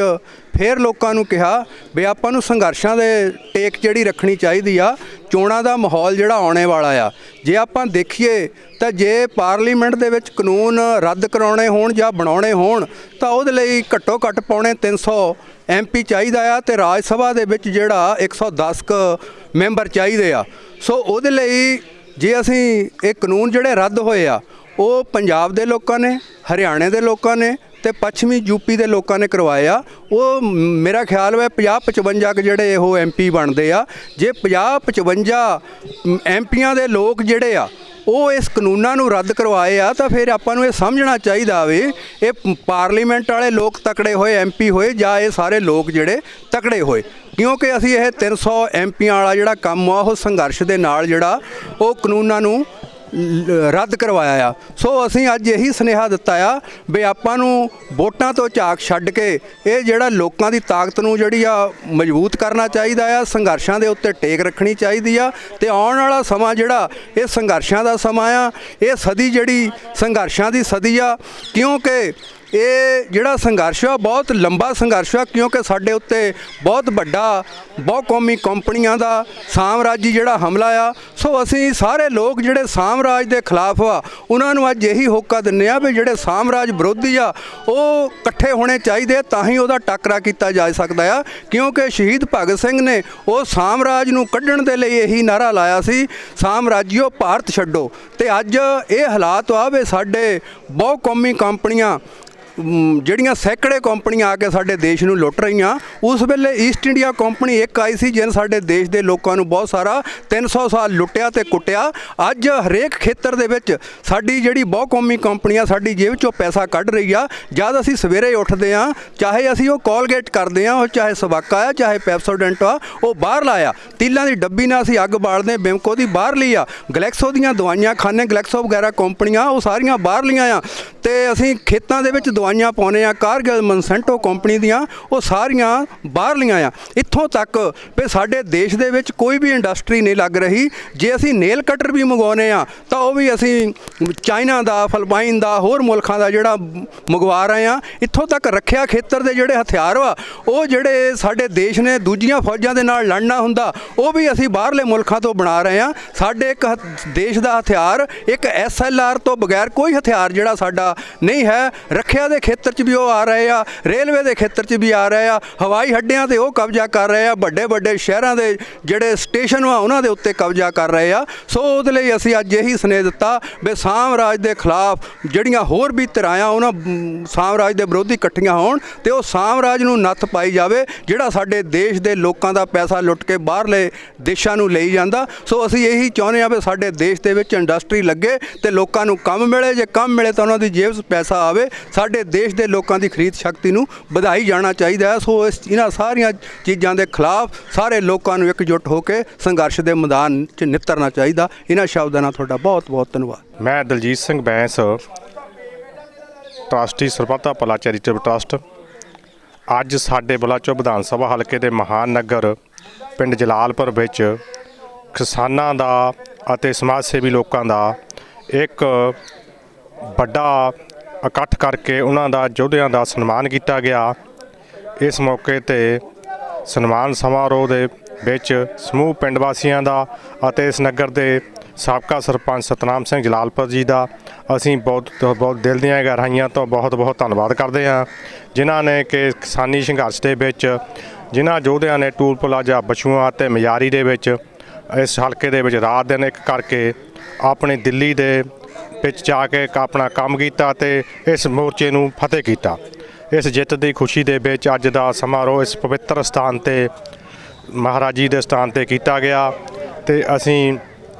ਫਿਰ ਲੋਕਾਂ ਨੂੰ ਕਿਹਾ ਵੀ ਆਪਾਂ ਨੂੰ ਸੰਘਰਸ਼ਾਂ ਦੇ ਟੇਕ ਜਿਹੜੀ ਰੱਖਣੀ ਚਾਹੀਦੀ ਆ। ਚੋਣਾਂ ਦਾ ਮਾਹੌਲ ਜਿਹੜਾ ਆਉਣੇ ਵਾਲਾ ਆ, ਜੇ ਆਪਾਂ ਦੇਖੀਏ ਤਾਂ ਜੇ ਪਾਰਲੀਮੈਂਟ ਦੇ ਵਿੱਚ ਕਾਨੂੰਨ ਰੱਦ ਕਰਾਉਣੇ ਹੋਣ ਜਾਂ ਬਣਾਉਣੇ ਹੋਣ ਤਾਂ ਉਹਦੇ ਲਈ ਘੱਟੋ ਘੱਟ ਪੌਣੇ 300 MP ਚਾਹੀਦਾ ਆ ਤੇ ਰਾਜ ਸਭਾ ਦੇ ਵਿੱਚ ਜਿਹੜਾ 110 ਮੈਂਬਰ ਚਾਹੀਦੇ ਆ। ਸੋ ਉਹਦੇ ਲਈ ਜੇ ਅਸੀਂ ਇਹ ਕਾਨੂੰਨ ਜਿਹੜੇ ਰੱਦ ਹੋਏ ਆ ਉਹ ਪੰਜਾਬ ਦੇ ਲੋਕਾਂ ਨੇ, ਹਰਿਆਣੇ ਦੇ ਲੋਕਾਂ ਨੇ ਤੇ ਪੱਛਮੀ ਯੂਪੀ ਦੇ ਲੋਕਾਂ ਨੇ ਕਰਵਾਏ ਆ। ਉਹ ਮੇਰਾ ਖਿਆਲ ਹੈ 50-55 ਜਿਹੜੇ ਉਹ MP ਬਣਦੇ ਆ। ਜੇ 50-55 MPਆਂ ਦੇ ਲੋਕ ਜਿਹੜੇ ਆ ਉਹ ਇਸ ਕਾਨੂੰਨਾਂ ਨੂੰ ਰੱਦ ਕਰਵਾਏ ਆ ਤਾਂ ਫਿਰ ਆਪਾਂ ਨੂੰ ਇਹ ਸਮਝਣਾ ਚਾਹੀਦਾ ਵੀ ਇਹ ਪਾਰਲੀਮੈਂਟ ਵਾਲੇ ਲੋਕ ਤਕੜੇ ਹੋਏ, MP ਹੋਏ, ਜਾਂ ਇਹ ਸਾਰੇ ਲੋਕ ਜਿਹੜੇ ਤਕੜੇ ਹੋਏ। ਕਿਉਂਕਿ ਅਸੀਂ ਇਹ 300 MPਆਂ ਵਾਲਾ ਜਿਹੜਾ ਕੰਮ ਆ ਉਹ ਸੰਘਰਸ਼ ਦੇ ਨਾਲ ਜਿਹੜਾ ਉਹ ਕਾਨੂੰਨਾਂ ਨੂੰ ਰੱਦ ਕਰਵਾਇਆ ਆ। ਸੋ ਅਸੀਂ ਅੱਜ ਇਹੀ ਸੁਨੇਹਾ ਦਿੱਤਾ ਆ ਵੀ ਆਪਾਂ ਨੂੰ ਵੋਟਾਂ ਤੋਂ ਝਾਕ ਛੱਡ ਕੇ ਇਹ ਜਿਹੜਾ ਲੋਕਾਂ ਦੀ ਤਾਕਤ ਨੂੰ ਜਿਹੜੀ ਆ ਮਜ਼ਬੂਤ ਕਰਨਾ ਚਾਹੀਦਾ ਆ। ਸੰਘਰਸ਼ਾਂ ਦੇ ਉੱਤੇ ਟੇਕ ਰੱਖਣੀ ਚਾਹੀਦੀ ਆ ਤੇ ਆਉਣ ਵਾਲਾ ਸਮਾਂ ਜਿਹੜਾ ਇਹ ਸੰਘਰਸ਼ਾਂ ਦਾ ਸਮਾਂ ਆ। ਇਹ ਸਦੀ ਜਿਹੜੀ ਸੰਘਰਸ਼ਾਂ ਦੀ ਸਦੀ ਆ, ਕਿਉਂਕਿ ਇਹ ਜਿਹੜਾ ਸੰਘਰਸ਼ ਆ ਬਹੁਤ ਲੰਬਾ ਸੰਘਰਸ਼ ਆ, ਕਿਉਂਕਿ ਸਾਡੇ ਉੱਤੇ ਬਹੁਤ ਵੱਡਾ ਬਹੁਕੌਮੀ ਕੰਪਨੀਆਂ ਦਾ ਸਾਮਰਾਜੀ ਜਿਹੜਾ ਹਮਲਾ ਆ। ਸੋ ਅਸੀਂ ਸਾਰੇ ਲੋਕ ਜਿਹੜੇ ਸਾਮਰਾਜ ਦੇ ਖਿਲਾਫ ਆ ਉਹਨਾਂ ਨੂੰ ਅੱਜ ਇਹੀ ਹੋਕਾ ਦਿੰਦੇ ਆ ਵੀ ਜਿਹੜੇ ਸਾਮਰਾਜ ਵਿਰੋਧੀ ਆ ਉਹ ਇਕੱਠੇ ਹੋਣੇ ਚਾਹੀਦੇ, ਤਾਂ ਹੀ ਉਹਦਾ ਟਾਕਰਾ ਕੀਤਾ ਜਾ ਸਕਦਾ ਆ। ਕਿਉਂਕਿ ਸ਼ਹੀਦ ਭਗਤ ਸਿੰਘ ਨੇ ਉਹ ਸਾਮਰਾਜ ਨੂੰ ਕੱਢਣ ਦੇ ਲਈ ਇਹੀ ਨਾਰਾ ਲਾਇਆ ਸੀ, ਸਾਮਰਾਜੀਓ ਭਾਰਤ ਛੱਡੋ। ਤੇ ਅੱਜ ਇਹ ਹਾਲਾਤ ਆ ਵੀ ਸਾਡੇ ਬਹੁਕੌਮੀ ਕੰਪਨੀਆਂ ਜਿਹੜੀਆਂ ਸੈਂਕੜੇ ਕੰਪਨੀਆਂ ਆ ਕੇ ਸਾਡੇ ਦੇਸ਼ ਨੂੰ ਲੁੱਟ ਰਹੀਆਂ। ਉਸ ਵੇਲੇ ਈਸਟ ਇੰਡੀਆ ਕੰਪਨੀ ਇੱਕ ਆਈ ਸੀ ਜਿਹਨੇ ਸਾਡੇ ਦੇਸ਼ ਦੇ ਲੋਕਾਂ ਨੂੰ ਬਹੁਤ ਸਾਰਾ 300 ਸਾਲ ਲੁੱਟਿਆ ਤੇ ਕੁੱਟਿਆ। ਅੱਜ ਹਰੇਕ ਖੇਤਰ ਦੇ ਵਿੱਚ ਸਾਡੀ ਜਿਹੜੀ ਬਹੁਕੌਮੀ ਕੰਪਨੀਆਂ ਸਾਡੀ ਜੇਬ 'ਚੋਂ ਪੈਸਾ ਕੱਢ ਰਹੀ ਆ। ਜਦ ਅਸੀਂ ਸਵੇਰੇ ਉੱਠਦੇ ਹਾਂ, ਚਾਹੇ ਅਸੀਂ ਉਹ ਕੋਲਗੇਟ ਕਰਦੇ ਹਾਂ, ਉਹ ਚਾਹੇ ਸਵਾਕਾ ਆ, ਚਾਹੇ ਪੈਪਸੋਡੈਂਟ ਆ, ਉਹ ਬਾਹਰ ਲਾਇਆ ਤੀਲਾਂ ਦੀ ਡੱਬੀ ਨਾਲ ਅਸੀਂ ਅੱਗ ਬਾਲਦੇ, ਬਿਮਕੋ ਦੀ ਬਾਹਰ ਲਈ ਆ, ਗਲੈਕਸੋ ਦੀਆਂ ਦਵਾਈਆਂ ਖਾਨੇ, ਗਲੈਕਸੋ ਵਗੈਰਾ ਕੰਪਨੀਆਂ ਉਹ ਸਾਰੀਆਂ ਬਾਹਰ ਲੀਆਂ ਆ। ਤੇ ਅਸੀਂ ਖੇਤਾਂ ਦੇ ਵਿੱਚ ਦਵਾਈਆਂ ਪਾਉਂਦੇ ਆ, ਕਾਰਗਿਲ, ਮਨਸੈਂਟੋ ਕੰਪਨੀ ਦੀਆਂ ਉਹ ਸਾਰੀਆਂ ਬਾਹਰ ਲੀਆਂ ਆ। ਇੱਥੋਂ ਤੱਕ ਵੀ ਸਾਡੇ ਦੇਸ਼ ਦੇ ਵਿੱਚ ਕੋਈ ਵੀ ਇੰਡਸਟਰੀ ਨਹੀਂ ਲੱਗ ਰਹੀ। ਜੇ ਅਸੀਂ ਨੇਲ ਕਟਰ ਵੀ ਮੰਗਵਾਉਂਦੇ ਆ ਤਾਂ ਉਹ ਵੀ ਅਸੀਂ ਚਾਈਨਾ ਦਾ, ਫਿਲਪਾਈਨ ਦਾ, ਹੋਰ ਮੁਲਕਾਂ ਦਾ ਜਿਹੜਾ ਮੰਗਵਾ ਰਹੇ ਆ। ਇੱਥੋਂ ਤੱਕ ਰੱਖਿਆ ਖੇਤਰ ਦੇ ਜਿਹੜੇ ਹਥਿਆਰ ਵਾ ਉਹ ਜਿਹੜੇ ਸਾਡੇ ਦੇਸ਼ ਨੇ ਦੂਜੀਆਂ ਫੌਜਾਂ ਦੇ ਨਾਲ ਲੜਨਾ ਹੁੰਦਾ ਉਹ ਵੀ ਅਸੀਂ ਬਾਹਰਲੇ ਮੁਲਕਾਂ ਤੋਂ ਬਣਾ ਰਹੇ ਆ। ਸਾਡੇ ਇੱਕ ਦੇਸ਼ ਦਾ ਹਥਿਆਰ, ਇੱਕ SLR ਤੋਂ ਬਗੈਰ ਕੋਈ ਹਥਿਆਰ ਜਿਹੜਾ ਸਾਡਾ ਨਹੀਂ ਹੈ। ਰੱਖਿਆ ਦੇ ਖੇਤਰ 'ਚ ਵੀ ਉਹ ਆ ਰਹੇ ਆ, ਰੇਲਵੇ ਦੇ ਖੇਤਰ 'ਚ ਵੀ ਆ ਰਹੇ ਆ, ਹਵਾਈ ਅੱਡਿਆਂ 'ਤੇ ਉਹ ਕਬਜ਼ਾ ਕਰ ਰਹੇ ਆ, ਵੱਡੇ ਵੱਡੇ ਸ਼ਹਿਰਾਂ ਦੇ ਜਿਹੜੇ ਸਟੇਸ਼ਨ ਆ ਉਹਨਾਂ ਦੇ ਉੱਤੇ ਕਬਜ਼ਾ ਕਰ ਰਹੇ ਆ। ਸੋ ਉਹਦੇ ਲਈ ਅਸੀਂ ਅੱਜ ਇਹੀ ਸੁਨੇਹਾ ਦਿੱਤਾ ਵੀ ਸਾਮਰਾਜ ਦੇ ਖਿਲਾਫ ਜਿਹੜੀਆਂ ਹੋਰ ਵੀ ਧਿਰਾਂ ਆ ਉਹਨਾਂ ਸਾਮਰਾਜ ਦੇ ਵਿਰੋਧੀ ਇਕੱਠੀਆਂ ਹੋਣ ਤੇ ਉਹ ਸਾਮਰਾਜ ਨੂੰ ਨੱਥ ਪਾਈ ਜਾਵੇ ਜਿਹੜਾ ਸਾਡੇ ਦੇਸ਼ ਦੇ ਲੋਕਾਂ ਦਾ ਪੈਸਾ ਲੁੱਟ ਕੇ ਬਾਹਰਲੇ ਦੇਸ਼ਾਂ ਨੂੰ ਲਈ ਜਾਂਦਾ। ਸੋ ਅਸੀਂ ਇਹੀ ਚਾਹੁੰਦੇ ਆ ਵੀ ਸਾਡੇ ਦੇਸ਼ ਦੇ ਵਿੱਚ ਇੰਡਸਟਰੀ ਲੱਗੇ ਤੇ ਲੋਕਾਂ ਨੂੰ ਕੰਮ ਮਿਲੇ। ਜੇ ਕੰਮ ਮਿਲੇ ਤਾਂ ਉਹਨਾਂ ਦੀ ਜੇਬ 'ਚ ਪੈਸਾ ਆਵੇ। ਸਾਡੇ ਦੇਸ਼ ਦੇ ਲੋਕਾਂ ਦੀ ਖਰੀਦ ਸ਼ਕਤੀ ਨੂੰ ਵਧਾਈ ਜਾਣਾ ਚਾਹੀਦਾ ਹੈ। ਸੋ ਇਹਨਾਂ ਸਾਰੀਆਂ ਚੀਜ਼ਾਂ ਦੇ ਖਿਲਾਫ ਸਾਰੇ ਲੋਕਾਂ ਨੂੰ ਇਕਜੁੱਟ ਹੋ ਕੇ ਸੰਘਰਸ਼ ਦੇ ਮੈਦਾਨ 'ਚ ਨਿੱਤਰਨਾ ਚਾਹੀਦਾ। ਇਹਨਾਂ ਸ਼ਬਦਾਂ ਨਾਲ ਤੁਹਾਡਾ ਬਹੁਤ ਬਹੁਤ ਧੰਨਵਾਦ। ਮੈਂ ਦਲਜੀਤ ਸਿੰਘ ਬੈਂਸ, ਟਰਸਟੀ ਸਰਬੱਤਾ ਭਲਾ ਚੈਰੀਟੇਬਲ ਟਰਸਟ। ਅੱਜ ਸਾਡੇ ਬਲਾਚੌਰ ਵਿਧਾਨ ਸਭਾ ਹਲਕੇ ਦੇ ਮਹਾਨ ਨਗਰ ਪਿੰਡ ਜਲਾਲਪੁਰ ਵਿੱਚ ਕਿਸਾਨਾਂ ਦਾ ਅਤੇ ਸਮਾਜ ਸੇਵੀ ਲੋਕਾਂ ਦਾ ਇੱਕ ਵੱਡਾ ਇਕੱਠ ਕਰਕੇ ਉਹਨਾਂ ਦਾ ਯੋਧਿਆਂ ਦਾ ਸਨਮਾਨ ਕੀਤਾ ਗਿਆ। ਇਸ ਮੌਕੇ 'ਤੇ ਸਨਮਾਨ ਸਮਾਰੋਹ ਦੇ ਵਿੱਚ ਸਮੂਹ ਪਿੰਡ ਵਾਸੀਆਂ ਦਾ ਅਤੇ ਇਸ ਨਗਰ ਦੇ ਸਾਬਕਾ ਸਰਪੰਚ ਸਤਨਾਮ ਸਿੰਘ ਜਲਾਲਪੁਰ ਜੀ ਦਾ ਅਸੀਂ ਬਹੁਤ ਦਿਲ ਦੀਆਂ ਗਹਿਰਾਈਆਂ ਤੋਂ ਬਹੁਤ ਧੰਨਵਾਦ ਕਰਦੇ ਹਾਂ, ਜਿਨ੍ਹਾਂ ਨੇ ਕਿ ਕਿਸਾਨੀ ਸੰਘਰਸ਼ ਦੇ ਵਿੱਚ ਜਿਨ੍ਹਾਂ ਯੋਧਿਆਂ ਨੇ ਟੂਲ ਪਲਾਜ਼ਾ ਬਛੂਆਂ ਅਤੇ ਮਜਾਰੀ ਦੇ ਵਿੱਚ ਇਸ ਹਲਕੇ ਦੇ ਵਿੱਚ ਰਾਤ ਦਿਨ ਇੱਕ ਕਰਕੇ ਆਪਣੀ ਦਿੱਲੀ ਦੇ ਵਿੱਚ ਜਾ ਕੇ ਆਪਣਾ ਕੰਮ ਕੀਤਾ ਅਤੇ ਇਸ ਮੋਰਚੇ ਨੂੰ ਫਤਿਹ ਕੀਤਾ। ਇਸ ਜਿੱਤ ਦੀ ਖੁਸ਼ੀ ਦੇ ਵਿੱਚ ਅੱਜ ਦਾ ਸਮਾਰੋਹ ਇਸ ਪਵਿੱਤਰ ਸਥਾਨ ਤੇ ਮਹਾਰਾਜ ਜੀ ਦੇ ਸਥਾਨ ਤੇ ਕੀਤਾ ਗਿਆ ਅਤੇ ਅਸੀਂ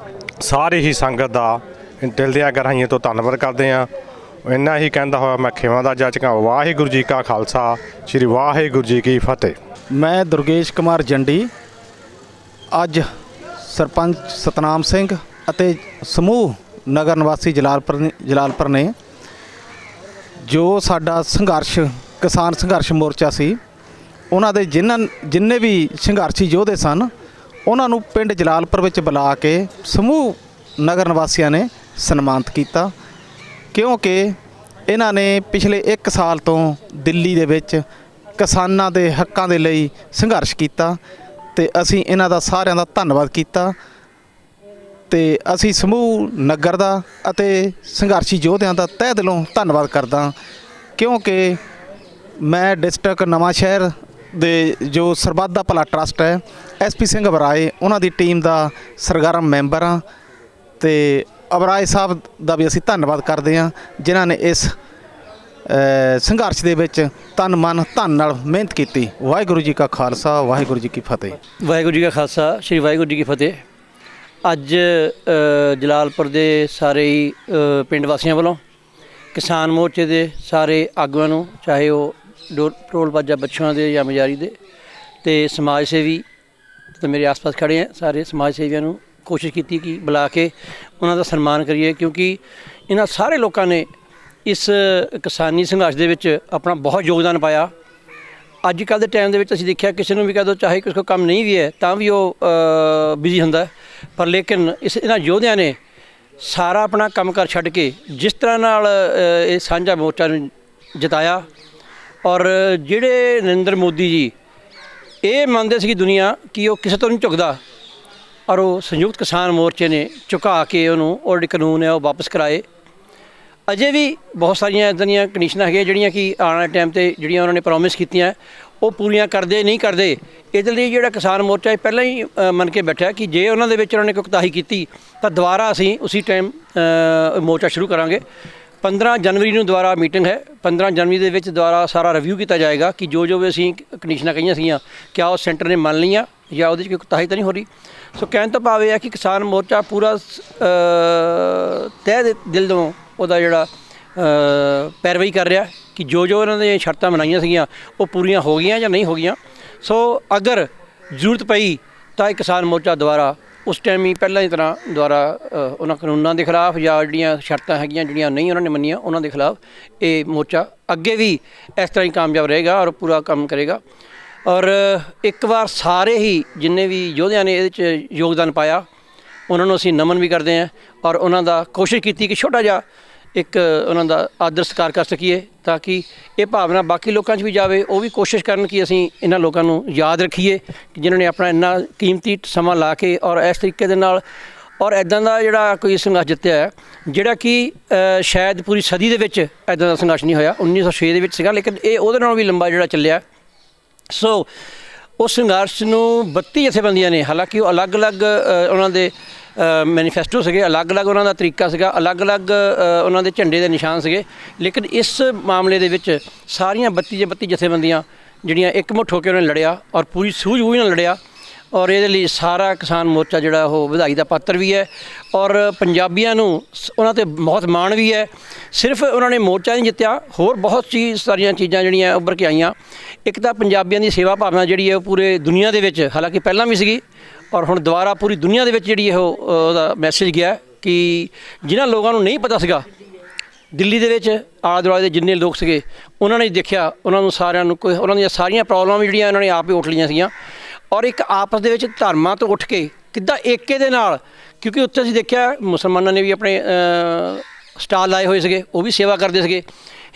ਸਾਰੇ ਹੀ ਸੰਗਤ ਦਾ ਦਿਲ ਦੀਆਂ ਗਹਿਰਾਈਆਂ ਤੋਂ ਧੰਨਵਾਦ ਕਰਦੇ ਹਾਂ। ਇੰਨਾ ਹੀ ਕਹਿੰਦਾ ਹੋਇਆ ਮੈਂ ਖੇਵਾਂ ਦਾ ਜਾਚਕਾਂ। ਵਾਹਿਗੁਰੂ ਜੀ ਕਾ ਖਾਲਸਾ, ਸ੍ਰੀ ਵਾਹਿਗੁਰੂ ਜੀ ਕੀ ਫਤਿਹ। ਮੈਂ ਦੁਰਗੇਸ਼ ਕੁਮਾਰ ਜੰਡੀ ਅੱਜ ਸਰਪੰਚ ਸਤਨਾਮ ਸਿੰਘ ਅਤੇ ਸਮੂਹ ਨਗਰ ਨਿਵਾਸੀ ਜਲਾਲਪੁਰ ਨੇ ਜੋ ਸਾਡਾ ਸੰਘਰਸ਼ ਕਿਸਾਨ ਸੰਘਰਸ਼ ਮੋਰਚਾ ਸੀ, ਉਹਨਾਂ ਦੇ ਜਿੰਨੇ ਵੀ ਸੰਘਰਸ਼ੀ ਯੋਧੇ ਸਨ, ਉਹਨਾਂ ਨੂੰ ਪਿੰਡ ਜਲਾਲਪੁਰ ਵਿੱਚ ਬੁਲਾ ਕੇ ਸਮੂਹ ਨਗਰ ਨਿਵਾਸੀਆਂ ਨੇ ਸਨਮਾਨਿਤ ਕੀਤਾ, ਕਿਉਂਕਿ ਇਹਨਾਂ ਨੇ ਪਿਛਲੇ 1 ਸਾਲ ਤੋਂ ਦਿੱਲੀ ਦੇ ਵਿੱਚ ਕਿਸਾਨਾਂ ਦੇ ਹੱਕਾਂ ਦੇ ਲਈ ਸੰਘਰਸ਼ ਕੀਤਾ ਤੇ ਅਸੀਂ ਇਹਨਾਂ ਦਾ ਸਾਰਿਆਂ ਦਾ ਧੰਨਵਾਦ ਕੀਤਾ ਤੇ ਅਸੀਂ ਸਮੂਹ ਨਗਰ ਦਾ ਅਤੇ ਸੰਘਰਸ਼ੀ ਯੋਧਿਆਂ ਦਾ ਤਹਿ ਦਿਲੋਂ ਧੰਨਵਾਦ ਕਰਦਾ, ਕਿਉਂਕਿ ਮੈਂ ਡਿਸਟ੍ਰਿਕਟ ਨਵਾਂ ਸ਼ਹਿਰ ਦੇ ਜੋ ਸਰਬੱਤ ਦਾ ਭਲਾ ਟਰੱਸਟ ਹੈ SP ਸਿੰਘ ਅਬਰਾਏ ਉਹਨਾਂ ਦੀ ਟੀਮ ਦਾ ਸਰਗਰਮ ਮੈਂਬਰ ਹਾਂ ਤੇ ਅਬਰਾਏ ਸਾਹਿਬ ਦਾ ਵੀ ਅਸੀਂ ਧੰਨਵਾਦ ਕਰਦੇ ਹਾਂ, ਜਿਨ੍ਹਾਂ ਨੇ ਇਸ ਸੰਘਰਸ਼ ਦੇ ਵਿੱਚ ਤਨ ਮਨ ਧਨ ਨਾਲ ਮਿਹਨਤ ਕੀਤੀ। ਵਾਹਿਗੁਰੂ ਜੀ ਕਾ ਖਾਲਸਾ, ਵਾਹਿਗੁਰੂ ਜੀ ਕੀ ਫਤਿਹ। ਵਾਹਿਗੁਰੂ ਜੀ ਕਾ ਖਾਲਸਾ, ਸ਼੍ਰੀ ਵਾਹਿਗੁਰੂ ਜੀ ਕੀ ਫਤਿਹ। ਅੱਜ ਜਲਾਲਪੁਰ ਦੇ ਸਾਰੇ ਹੀ ਪਿੰਡ ਵਾਸੀਆਂ ਵੱਲੋਂ ਕਿਸਾਨ ਮੋਰਚੇ ਦੇ ਸਾਰੇ ਆਗੂਆਂ ਨੂੰ, ਚਾਹੇ ਉਹ ਟੋਲ ਪਲਾਜ਼ਾ ਬੱਛੂਆਂ ਦੇ ਜਾਂ ਮਜਾਰੀ ਦੇ, ਤੇ ਸਮਾਜ ਸੇਵੀ ਤੇ ਮੇਰੇ ਆਸ-ਪਾਸ ਖੜੇ ਆ ਸਾਰੇ ਸਮਾਜ ਸੇਵੀਆਂ ਨੂੰ ਕੋਸ਼ਿਸ਼ ਕੀਤੀ ਕਿ ਬੁਲਾ ਕੇ ਉਹਨਾਂ ਦਾ ਸਨਮਾਨ ਕਰੀਏ, ਕਿਉਂਕਿ ਇਹਨਾਂ ਸਾਰੇ ਲੋਕਾਂ ਨੇ ਇਸ ਕਿਸਾਨੀ ਸੰਘਰਸ਼ ਦੇ ਵਿੱਚ ਆਪਣਾ ਬਹੁਤ ਯੋਗਦਾਨ ਪਾਇਆ। ਅੱਜ ਕੱਲ੍ਹ ਦੇ ਟਾਈਮ ਦੇ ਵਿੱਚ ਅਸੀਂ ਦੇਖਿਆ ਕਿਸੇ ਨੂੰ ਵੀ ਕਹਿ ਦਿਓ, ਚਾਹੇ ਕਿਸੇ ਕੋਲ ਕੰਮ ਨਹੀਂ ਵੀ ਹੈ ਤਾਂ ਵੀ ਉਹ ਬਿਜ਼ੀ ਹੁੰਦਾ, ਪਰ ਲੇਕਿਨ ਇਹਨਾਂ ਯੋਧਿਆਂ ਨੇ ਸਾਰਾ ਆਪਣਾ ਕੰਮ ਕਾਰ ਛੱਡ ਕੇ ਜਿਸ ਤਰ੍ਹਾਂ ਨਾਲ ਇਹ ਸਾਂਝਾ ਮੋਰਚਾ ਨੂੰ ਜਿਤਾਇਆ। ਔਰ ਜਿਹੜੇ ਨਰਿੰਦਰ ਮੋਦੀ ਜੀ ਇਹ ਮੰਨਦੇ ਸੀ ਦੁਨੀਆ ਕਿ ਉਹ ਕਿਸੇ ਤੋਂ ਨਹੀਂ ਝੁਕਦਾ, ਔਰ ਉਹ ਸੰਯੁਕਤ ਕਿਸਾਨ ਮੋਰਚੇ ਨੇ ਝੁਕਾ ਕੇ ਉਹਨੂੰ ਉਹ ਜਿਹੜੇ ਕਾਨੂੰਨ ਹੈ ਉਹ ਵਾਪਸ ਕਰਾਏ। ਅਜੇ ਵੀ ਬਹੁਤ ਸਾਰੀਆਂ ਇੱਦਾਂ ਦੀਆਂ ਕੰਡੀਸ਼ਨਾਂ ਹੈਗੀਆਂ ਜਿਹੜੀਆਂ ਕਿ ਆਉਣ ਵਾਲੇ ਟਾਈਮ 'ਤੇ ਜਿਹੜੀਆਂ ਉਹਨਾਂ ਨੇ ਪ੍ਰੋਮਿਸ ਕੀਤੀਆਂ ਉਹ ਪੂਰੀਆਂ ਕਰਦੇ ਨਹੀਂ ਕਰਦੇ। ਇਹਦੇ ਲਈ ਜਿਹੜਾ ਕਿਸਾਨ ਮੋਰਚਾ ਪਹਿਲਾਂ ਹੀ ਮੰਨ ਕੇ ਬੈਠਾ ਕਿ ਜੇ ਉਹਨਾਂ ਦੇ ਵਿੱਚ ਉਹਨਾਂ ਨੇ ਕੋਈ ਕੋਤਾਹੀ ਕੀਤੀ ਤਾਂ ਦੁਬਾਰਾ ਅਸੀਂ ਉਸੇ ਟਾਈਮ ਮੋਰਚਾ ਸ਼ੁਰੂ ਕਰਾਂਗੇ। 15 ਜਨਵਰੀ ਨੂੰ ਦੁਬਾਰਾ ਮੀਟਿੰਗ ਹੈ। 15 ਜਨਵਰੀ ਦੇ ਵਿੱਚ ਦੁਬਾਰਾ ਸਾਰਾ ਰਿਵਿਊ ਕੀਤਾ ਜਾਏਗਾ ਕਿ ਜੋ ਵੀ ਅਸੀਂ ਕੰਡੀਸ਼ਨਾਂ ਕਹੀਆਂ ਸੀਗੀਆਂ ਕਿਆ ਉਹ ਸੈਂਟਰ ਨੇ ਮੰਨ ਲਈਆਂ ਜਾਂ ਉਹਦੇ 'ਚ ਕੋਈ ਕੋਤਾਹੀ ਤਾਂ ਨਹੀਂ ਹੋ ਰਹੀ। ਸੋ ਕਹਿਣ ਤੋਂ ਭਾਵ ਇਹ ਹੈ ਕਿ ਕਿਸਾਨ ਮੋਰਚਾ ਪੂਰਾ ਤਹਿ ਦਿਲ ਤੋਂ ਉਹਦਾ ਜਿਹੜਾ ਪੈਰਵਾਈ ਕਰ ਰਿਹਾ ਕਿ ਜੋ ਉਹਨਾਂ ਦੀਆਂ ਸ਼ਰਤਾਂ ਬਣਾਈਆਂ ਸੀਗੀਆਂ ਉਹ ਪੂਰੀਆਂ ਹੋ ਗਈਆਂ ਜਾਂ ਨਹੀਂ ਹੋ ਗਈਆਂ। ਸੋ ਅਗਰ ਜ਼ਰੂਰਤ ਪਈ ਤਾਂ ਇਹ ਕਿਸਾਨ ਮੋਰਚਾ ਦੁਬਾਰਾ ਉਸ ਟਾਈਮ ਹੀ ਪਹਿਲਾਂ ਦੀ ਤਰ੍ਹਾਂ ਦੁਬਾਰਾ ਉਹਨਾਂ ਕਾਨੂੰਨਾਂ ਦੇ ਖਿਲਾਫ ਜਾਂ ਜਿਹੜੀਆਂ ਸ਼ਰਤਾਂ ਹੈਗੀਆਂ ਜਿਹੜੀਆਂ ਨਹੀਂ ਉਹਨਾਂ ਨੇ ਮੰਨੀਆਂ ਉਹਨਾਂ ਦੇ ਖਿਲਾਫ ਇਹ ਮੋਰਚਾ ਅੱਗੇ ਵੀ ਇਸ ਤਰ੍ਹਾਂ ਹੀ ਕਾਮਯਾਬ ਰਹੇਗਾ ਔਰ ਪੂਰਾ ਕੰਮ ਕਰੇਗਾ। ਔਰ ਇੱਕ ਵਾਰ ਸਾਰੇ ਹੀ ਜਿੰਨੇ ਵੀ ਯੋਧਿਆਂ ਨੇ ਇਹਦੇ 'ਚ ਯੋਗਦਾਨ ਪਾਇਆ ਉਹਨਾਂ ਨੂੰ ਅਸੀਂ ਨਮਨ ਵੀ ਕਰਦੇ ਹਾਂ ਔਰ ਉਹਨਾਂ ਦਾ ਕੋਸ਼ਿਸ਼ ਕੀਤੀ ਕਿ ਛੋਟਾ ਜਿਹਾ ਇੱਕ ਉਹਨਾਂ ਦਾ ਆਦਰ ਸਤਿਕਾਰ ਕਰ ਸਕੀਏ ਤਾਂ ਕਿ ਇਹ ਭਾਵਨਾ ਬਾਕੀ ਲੋਕਾਂ 'ਚ ਵੀ ਜਾਵੇ, ਉਹ ਵੀ ਕੋਸ਼ਿਸ਼ ਕਰਨ ਕਿ ਅਸੀਂ ਇਹਨਾਂ ਲੋਕਾਂ ਨੂੰ ਯਾਦ ਰੱਖੀਏ ਕਿ ਜਿਨ੍ਹਾਂ ਨੇ ਆਪਣਾ ਇੰਨਾ ਕੀਮਤੀ ਸਮਾਂ ਲਾ ਕੇ ਔਰ ਇਸ ਤਰੀਕੇ ਦੇ ਨਾਲ ਔਰ ਇੱਦਾਂ ਦਾ ਜਿਹੜਾ ਕੋਈ ਸੰਘਰਸ਼ ਜਿੱਤਿਆ ਹੈ ਜਿਹੜਾ ਕਿ ਸ਼ਾਇਦ ਪੂਰੀ ਸਦੀ ਦੇ ਵਿੱਚ ਇੱਦਾਂ ਦਾ ਸੰਘਰਸ਼ ਨਹੀਂ ਹੋਇਆ। 1906 ਦੇ ਵਿੱਚ ਸੀਗਾ, ਲੇਕਿਨ ਇਹ ਉਹਦੇ ਨਾਲੋਂ ਵੀ ਲੰਬਾ ਜਿਹੜਾ ਚੱਲਿਆ। ਸੋ ਉਸ ਸੰਘਰਸ਼ ਨੂੰ 32 ਜਥੇਬੰਦੀਆਂ ਨੇ, ਹਾਲਾਂਕਿ ਉਹ ਅਲੱਗ-ਅਲੱਗ ਉਹਨਾਂ ਦੇ ਮੈਨੀਫੈਸਟੋ ਸੀਗੇ, ਅਲੱਗ-ਅਲੱਗ ਉਹਨਾਂ ਦਾ ਤਰੀਕਾ ਸੀਗਾ, ਅਲੱਗ-ਅਲੱਗ ਉਹਨਾਂ ਦੇ ਝੰਡੇ ਦੇ ਨਿਸ਼ਾਨ ਸੀਗੇ, ਲੇਕਿਨ ਇਸ ਮਾਮਲੇ ਦੇ ਵਿੱਚ ਸਾਰੀਆਂ 32 ਜਥੇਬੰਦੀਆਂ ਜਿਹੜੀਆਂ ਇਕਮੁੱਠ ਹੋ ਕੇ ਉਹਨਾਂ ਨੇ ਲੜਿਆ ਔਰ ਪੂਰੀ ਸੂਝ-ਬੂਝ ਨਾਲ ਲੜਿਆ। ਔਰ ਇਹਦੇ ਲਈ ਸਾਰਾ ਕਿਸਾਨ ਮੋਰਚਾ ਜਿਹੜਾ ਉਹ ਵਧਾਈ ਦਾ ਪਾਤਰ ਵੀ ਹੈ ਔਰ ਪੰਜਾਬੀਆਂ ਨੂੰ ਉਹਨਾਂ 'ਤੇ ਬਹੁਤ ਮਾਣ ਵੀ ਹੈ। ਸਿਰਫ ਉਹਨਾਂ ਨੇ ਮੋਰਚਾ ਨਹੀਂ ਜਿੱਤਿਆ, ਹੋਰ ਬਹੁਤ ਸਾਰੀਆਂ ਚੀਜ਼ਾਂ ਜਿਹੜੀਆਂ ਉੱਭਰ ਕੇ ਆਈਆਂ। ਇੱਕ ਤਾਂ ਪੰਜਾਬੀਆਂ ਦੀ ਸੇਵਾ ਭਾਵਨਾ ਜਿਹੜੀ ਹੈ ਉਹ ਪੂਰੇ ਦੁਨੀਆ ਦੇ ਵਿੱਚ, ਹਾਲਾਂਕਿ ਪਹਿਲਾਂ ਵੀ ਸੀਗੀ ਔਰ ਹੁਣ ਦੁਬਾਰਾ ਪੂਰੀ ਦੁਨੀਆ ਦੇ ਵਿੱਚ ਜਿਹੜੀ ਉਹ ਉਹਦਾ ਮੈਸੇਜ ਗਿਆ ਕਿ ਜਿਨ੍ਹਾਂ ਲੋਕਾਂ ਨੂੰ ਨਹੀਂ ਪਤਾ ਸੀਗਾ ਦਿੱਲੀ ਦੇ ਵਿੱਚ ਆਲੇ ਦੁਆਲੇ ਦੇ ਜਿੰਨੇ ਲੋਕ ਸੀਗੇ ਉਹਨਾਂ ਨੇ ਦੇਖਿਆ, ਉਹਨਾਂ ਨੂੰ ਸਾਰਿਆਂ ਨੂੰ ਕੋਈ ਉਹਨਾਂ ਦੀਆਂ ਸਾਰੀਆਂ ਪ੍ਰੋਬਲਮਾਂ ਜਿਹੜੀਆਂ ਉਹਨਾਂ ਨੇ ਆਪ ਹੀ ਉੱਠ ਲਈਆਂ ਸੀਗੀਆਂ ਔਰ ਇੱਕ ਆਪਸ ਦੇ ਵਿੱਚ ਧਰਮਾਂ ਤੋਂ ਉੱਠ ਕੇ ਕਿੱਦਾਂ ਏਕੇ ਦੇ ਨਾਲ, ਕਿਉਂਕਿ ਉੱਥੇ ਅਸੀਂ ਦੇਖਿਆ ਮੁਸਲਮਾਨਾਂ ਨੇ ਵੀ ਆਪਣੇ ਸਟਾਲ ਲਾਏ ਹੋਏ ਸੀਗੇ, ਉਹ ਵੀ ਸੇਵਾ ਕਰਦੇ ਸੀਗੇ।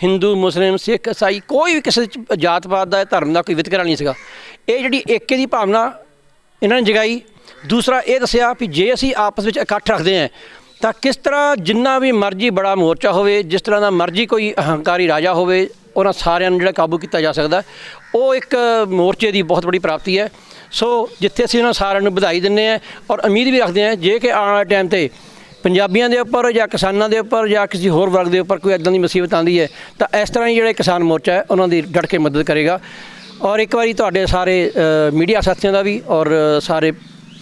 ਹਿੰਦੂ, ਮੁਸਲਿਮ, ਸਿੱਖ, ਈਸਾਈ ਕੋਈ ਵੀ ਕਿਸੇ ਜਾਤ ਪਾਤ ਦਾ ਧਰਮ ਦਾ ਕੋਈ ਵਿਤਕਰਾ ਨਹੀਂ ਸੀਗਾ। ਇਹ ਜਿਹੜੀ ਏਕੇ ਦੀ ਭਾਵਨਾ ਇਹਨਾਂ ਨੇ ਜਗਾਈ। ਦੂਸਰਾ ਇਹ ਦੱਸਿਆ ਵੀ ਜੇ ਅਸੀਂ ਆਪਸ ਵਿੱਚ ਇਕੱਠ ਰੱਖਦੇ ਹਾਂ ਤਾਂ ਕਿਸ ਤਰ੍ਹਾਂ ਜਿੰਨਾ ਵੀ ਮਰਜ਼ੀ ਬੜਾ ਮੋਰਚਾ ਹੋਵੇ, ਜਿਸ ਤਰ੍ਹਾਂ ਦਾ ਮਰਜ਼ੀ ਕੋਈ ਅਹੰਕਾਰੀ ਰਾਜਾ ਹੋਵੇ, ਉਹਨਾਂ ਸਾਰਿਆਂ ਨੂੰ ਜਿਹੜਾ ਕਾਬੂ ਕੀਤਾ ਜਾ ਸਕਦਾ। ਉਹ ਇੱਕ ਮੋਰਚੇ ਦੀ ਬਹੁਤ ਬੜੀ ਪ੍ਰਾਪਤੀ ਹੈ। ਸੋ ਜਿੱਥੇ ਅਸੀਂ ਉਹਨਾਂ ਸਾਰਿਆਂ ਨੂੰ ਵਧਾਈ ਦਿੰਦੇ ਹਾਂ ਔਰ ਉਮੀਦ ਵੀ ਰੱਖਦੇ ਹਾਂ ਜੇ ਕਿ ਆਉਣ ਵਾਲੇ ਟਾਈਮ 'ਤੇ ਪੰਜਾਬੀਆਂ ਦੇ ਉੱਪਰ ਜਾਂ ਕਿਸਾਨਾਂ ਦੇ ਉੱਪਰ ਜਾਂ ਕਿਸੇ ਹੋਰ ਵਰਗ ਦੇ ਉੱਪਰ ਕੋਈ ਇੱਦਾਂ ਦੀ ਮੁਸੀਬਤ ਆਉਂਦੀ ਹੈ ਤਾਂ ਇਸ ਤਰ੍ਹਾਂ ਹੀ ਜਿਹੜਾ ਕਿਸਾਨ ਮੋਰਚਾ ਹੈ ਉਹਨਾਂ ਦੀ ਡਟ ਕੇ ਮਦਦ ਕਰੇਗਾ। ਔਰ ਇੱਕ ਵਾਰੀ ਤੁਹਾਡੇ ਸਾਰੇ ਮੀਡੀਆ ਸਾਥੀਆਂ ਦਾ ਵੀ ਔਰ ਸਾਰੇ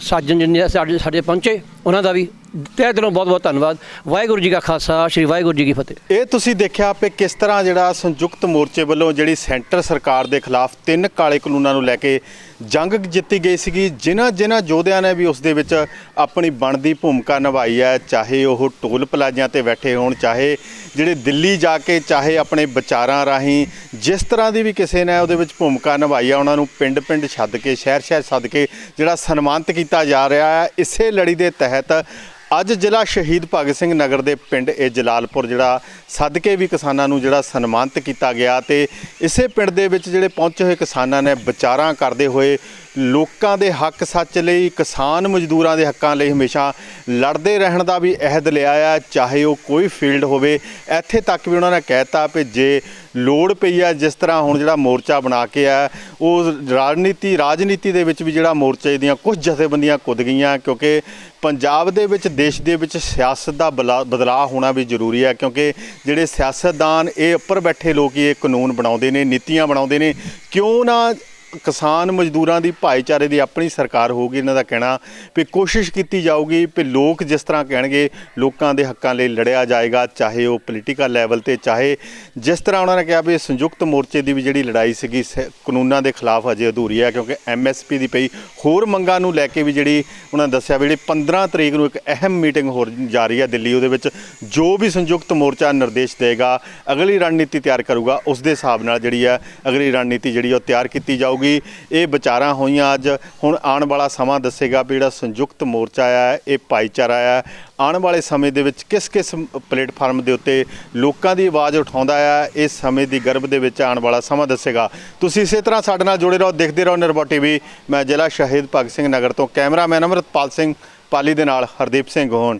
ਸਾਜਣ ਜਿੰਨੇ ਸਾਡੇ ਪਹੁੰਚੇ ਉਹਨਾਂ ਦਾ ਵੀ ਤਹਿ ਦਿਲੋਂ ਬਹੁਤ ਬਹੁਤ ਧੰਨਵਾਦ। ਵਾਹਿਗੁਰੂ ਜੀ ਕਾ ਖਾਲਸਾ, ਸ਼੍ਰੀ ਵਾਹਿਗੁਰੂ ਜੀ ਕੀ ਫਤਿਹ। ਇਹ ਤੁਸੀਂ ਦੇਖਿਆ ਕਿ ਕਿਸ ਤਰ੍ਹਾਂ ਜਿਹੜਾ ਸੰਯੁਕਤ ਮੋਰਚੇ ਵੱਲੋਂ ਜਿਹੜੀ ਸੈਂਟਰ ਸਰਕਾਰ ਦੇ ਖਿਲਾਫ 3 ਕਾਲੇ ਕਾਨੂੰਨਾਂ ਨੂੰ ਲੈ ਕੇ ਜੰਗ ਜਿੱਤੀ ਗਈ ਸੀਗੀ, ਜਿਨ੍ਹਾਂ ਯੋਧਿਆਂ ਨੇ ਵੀ ਉਸ ਦੇ ਵਿੱਚ ਆਪਣੀ ਬਣਦੀ ਭੂਮਿਕਾ ਨਿਭਾਈ ਹੈ, ਚਾਹੇ ਉਹ ਟੋਲ ਪਲਾਜ਼ਿਆਂ ਤੇ ਬੈਠੇ ਹੋਣ, ਚਾਹੇ ਜਿਹੜੇ ਦਿੱਲੀ ਜਾ ਕੇ, ਚਾਹੇ ਆਪਣੇ ਵਿਚਾਰਾਂ ਰਾਹੀਂ ਜਿਸ ਤਰ੍ਹਾਂ ਦੀ ਵੀ ਕਿਸੇ ਨੇ ਉਹਦੇ ਵਿੱਚ ਭੂਮਿਕਾ ਨਿਭਾਈ ਹੈ, ਉਹਨਾਂ ਨੂੰ ਪਿੰਡ ਪਿੰਡ ਛੱਡ ਕੇ, ਸ਼ਹਿਰ ਸ਼ਹਿਰ ਸੱਦ ਕੇ ਜਿਹੜਾ ਸਨਮਾਨਿਤ ਕੀਤਾ ਜਾ ਰਿਹਾ ਹੈ। ਇਸੇ ਲੜੀ ਦੇ ਤਹਿਤ ਅੱਜ ਜ਼ਿਲ੍ਹਾ ਸ਼ਹੀਦ ਭਗਤ ਸਿੰਘ ਨਗਰ ਦੇ ਪਿੰਡ ਇਹ ਜਲਾਲਪੁਰ ਜਿਹੜਾ ਸੱਦ ਕੇ ਵੀ ਕਿਸਾਨਾਂ ਨੂੰ ਜਿਹੜਾ ਸਨਮਾਨਿਤ ਕੀਤਾ ਗਿਆ ਤੇ ਇਸੇ ਪਿੰਡ ਦੇ ਵਿੱਚ ਜਿਹੜੇ ਪਹੁੰਚੇ ਹੋਏ ਕਿਸਾਨਾਂ ਨੇ ਵਿਚਾਰਾਂ ਕਰਦੇ ਹੋਏ ਲੋਕਾਂ ਦੇ ਹੱਕ ਸੱਚ ਲਈ, ਕਿਸਾਨ ਮਜ਼ਦੂਰਾਂ ਦੇ ਹੱਕਾਂ ਲਈ ਹਮੇਸ਼ਾ ਲੜਦੇ ਰਹਿਣ ਦਾ ਵੀ ਅਹਿਦ ਲਿਆ ਆ, ਚਾਹੇ ਉਹ ਕੋਈ ਫੀਲਡ ਹੋਵੇ। ਇੱਥੇ ਤੱਕ ਵੀ ਉਹਨਾਂ ਨੇ ਕਹਿਤਾ ਵੀ ਜੇ ਲੋੜ ਪਈ ਆ, ਜਿਸ ਤਰ੍ਹਾਂ ਹੁਣ ਜਿਹੜਾ ਮੋਰਚਾ ਬਣਾ ਕੇ ਆ, ਉਹ ਰਾਜਨੀਤੀ ਦੇ ਵਿੱਚ ਵੀ ਜਿਹੜਾ ਮੋਰਚੇ ਦੀਆਂ ਕੁਝ ਜਥੇਬੰਦੀਆਂ ਕੁੱਦ ਗਈਆਂ, ਕਿਉਂਕਿ ਪੰਜਾਬ ਦੇ ਵਿੱਚ, ਦੇਸ਼ ਦੇ ਵਿੱਚ ਸਿਆਸਤ ਦਾ ਬਦਲਾਅ ਹੋਣਾ ਵੀ ਜ਼ਰੂਰੀ ਹੈ। ਕਿਉਂਕਿ ਜਿਹੜੇ ਸਿਆਸਤਦਾਨ ਇਹ ਉੱਪਰ ਬੈਠੇ ਲੋਕ ਇਹ ਕਾਨੂੰਨ ਬਣਾਉਂਦੇ ਨੇ, ਨੀਤੀਆਂ ਬਣਾਉਂਦੇ ਨੇ, ਕਿਉਂ ਨਾ ਕਿਸਾਨ ਮਜ਼ਦੂਰਾਂ ਦੀ ਭਾਈਚਾਰੇ ਦੀ ਆਪਣੀ ਸਰਕਾਰ ਹੋਊਗੀ। ਇਹਨਾਂ ਦਾ ਕਹਿਣਾ ਵੀ ਕੋਸ਼ਿਸ਼ ਕੀਤੀ ਜਾਊਗੀ ਵੀ ਲੋਕ ਜਿਸ ਤਰ੍ਹਾਂ ਕਹਿਣਗੇ ਲੋਕਾਂ ਦੇ ਹੱਕਾਂ ਲਈ ਲੜਿਆ ਜਾਏਗਾ, ਚਾਹੇ ਉਹ ਪੋਲੀਟੀਕਲ ਲੈਵਲ ਤੇ, ਚਾਹੇ ਜਿਸ ਤਰ੍ਹਾਂ ਉਹਨਾਂ ਨੇ ਕਿਹਾ ਵੀ ਸੰਯੁਕਤ ਮੋਰਚੇ ਦੀ ਵੀ ਜਿਹੜੀ ਲੜਾਈ ਸੀਗੀ ਕਾਨੂੰਨਾਂ ਦੇ ਖਿਲਾਫ ਅਜੇ ਅਧੂਰੀ ਹੈ, ਕਿਉਂਕਿ MSP ਦੀ ਪਈ ਹੋਰ ਮੰਗਾਂ ਨੂੰ ਲੈ ਕੇ ਵੀ ਜਿਹੜੀ ਉਹਨਾਂ ਨੇ ਦੱਸਿਆ ਵੀ ਜਿਹੜੀ 15 ਤਰੀਕ ਨੂੰ ਇੱਕ ਅਹਿਮ ਮੀਟਿੰਗ ਹੋ ਜਾ ਰਹੀ ਹੈ ਦਿੱਲੀ, ਉਹਦੇ ਵਿੱਚ ਜੋ ਵੀ ਸੰਯੁਕਤ ਮੋਰਚਾ ਨਿਰਦੇਸ਼ ਦੇਗਾ, ਅਗਲੀ ਰਣਨੀਤੀ ਤਿਆਰ ਕਰੂਗਾ, ਉਸ ਦੇ ਹਿਸਾਬ ਨਾਲ ਜਿਹੜੀ ਹੈ ਅਗਲੀ ਰਣਨੀਤੀ ਜਿਹੜੀ ਉਹ ਤਿਆਰ ਕੀਤੀ ਜਾਊਗੀ। ਇਹ ਵਿਚਾਰਾਂ ਹੋਈਆਂ ਅੱਜ। ਹੁਣ ਆਉਣ ਵਾਲਾ ਸਮਾਂ ਦੱਸੇਗਾ ਵੀ ਜਿਹੜਾ ਸੰਯੁਕਤ ਮੋਰਚਾ ਆ, ਇਹ ਭਾਈਚਾਰਾ ਆ, ਆਉਣ ਵਾਲੇ ਸਮੇਂ ਦੇ ਵਿੱਚ ਕਿਸ ਪਲੇਟਫਾਰਮ ਦੇ ਉੱਤੇ ਲੋਕਾਂ ਦੀ ਆਵਾਜ਼ ਉਠਾਉਂਦਾ ਆ, ਇਸ ਸਮੇਂ ਦੀ ਗਰਭ ਦੇ ਵਿੱਚ ਆਉਣ ਵਾਲਾ ਸਮਾਂ ਦੱਸੇਗਾ। ਤੁਸੀਂ ਇਸੇ ਤਰ੍ਹਾਂ ਸਾਡੇ ਨਾਲ ਜੁੜੇ ਰਹੋ, ਦੇਖਦੇ ਰਹੋ ਨਿਰਭਉ TV। ਮੈਂ ਜ਼ਿਲ੍ਹਾ ਸ਼ਹੀਦ ਭਗਤ ਸਿੰਘ ਨਗਰ ਤੋਂ ਕੈਮਰਾਮੈਨ ਅਮਰਤਪਾਲ ਸਿੰਘ ਪਾਲੀ ਦੇ ਨਾਲ ਹਰਦੀਪ ਸਿੰਘ ਹੋਣ।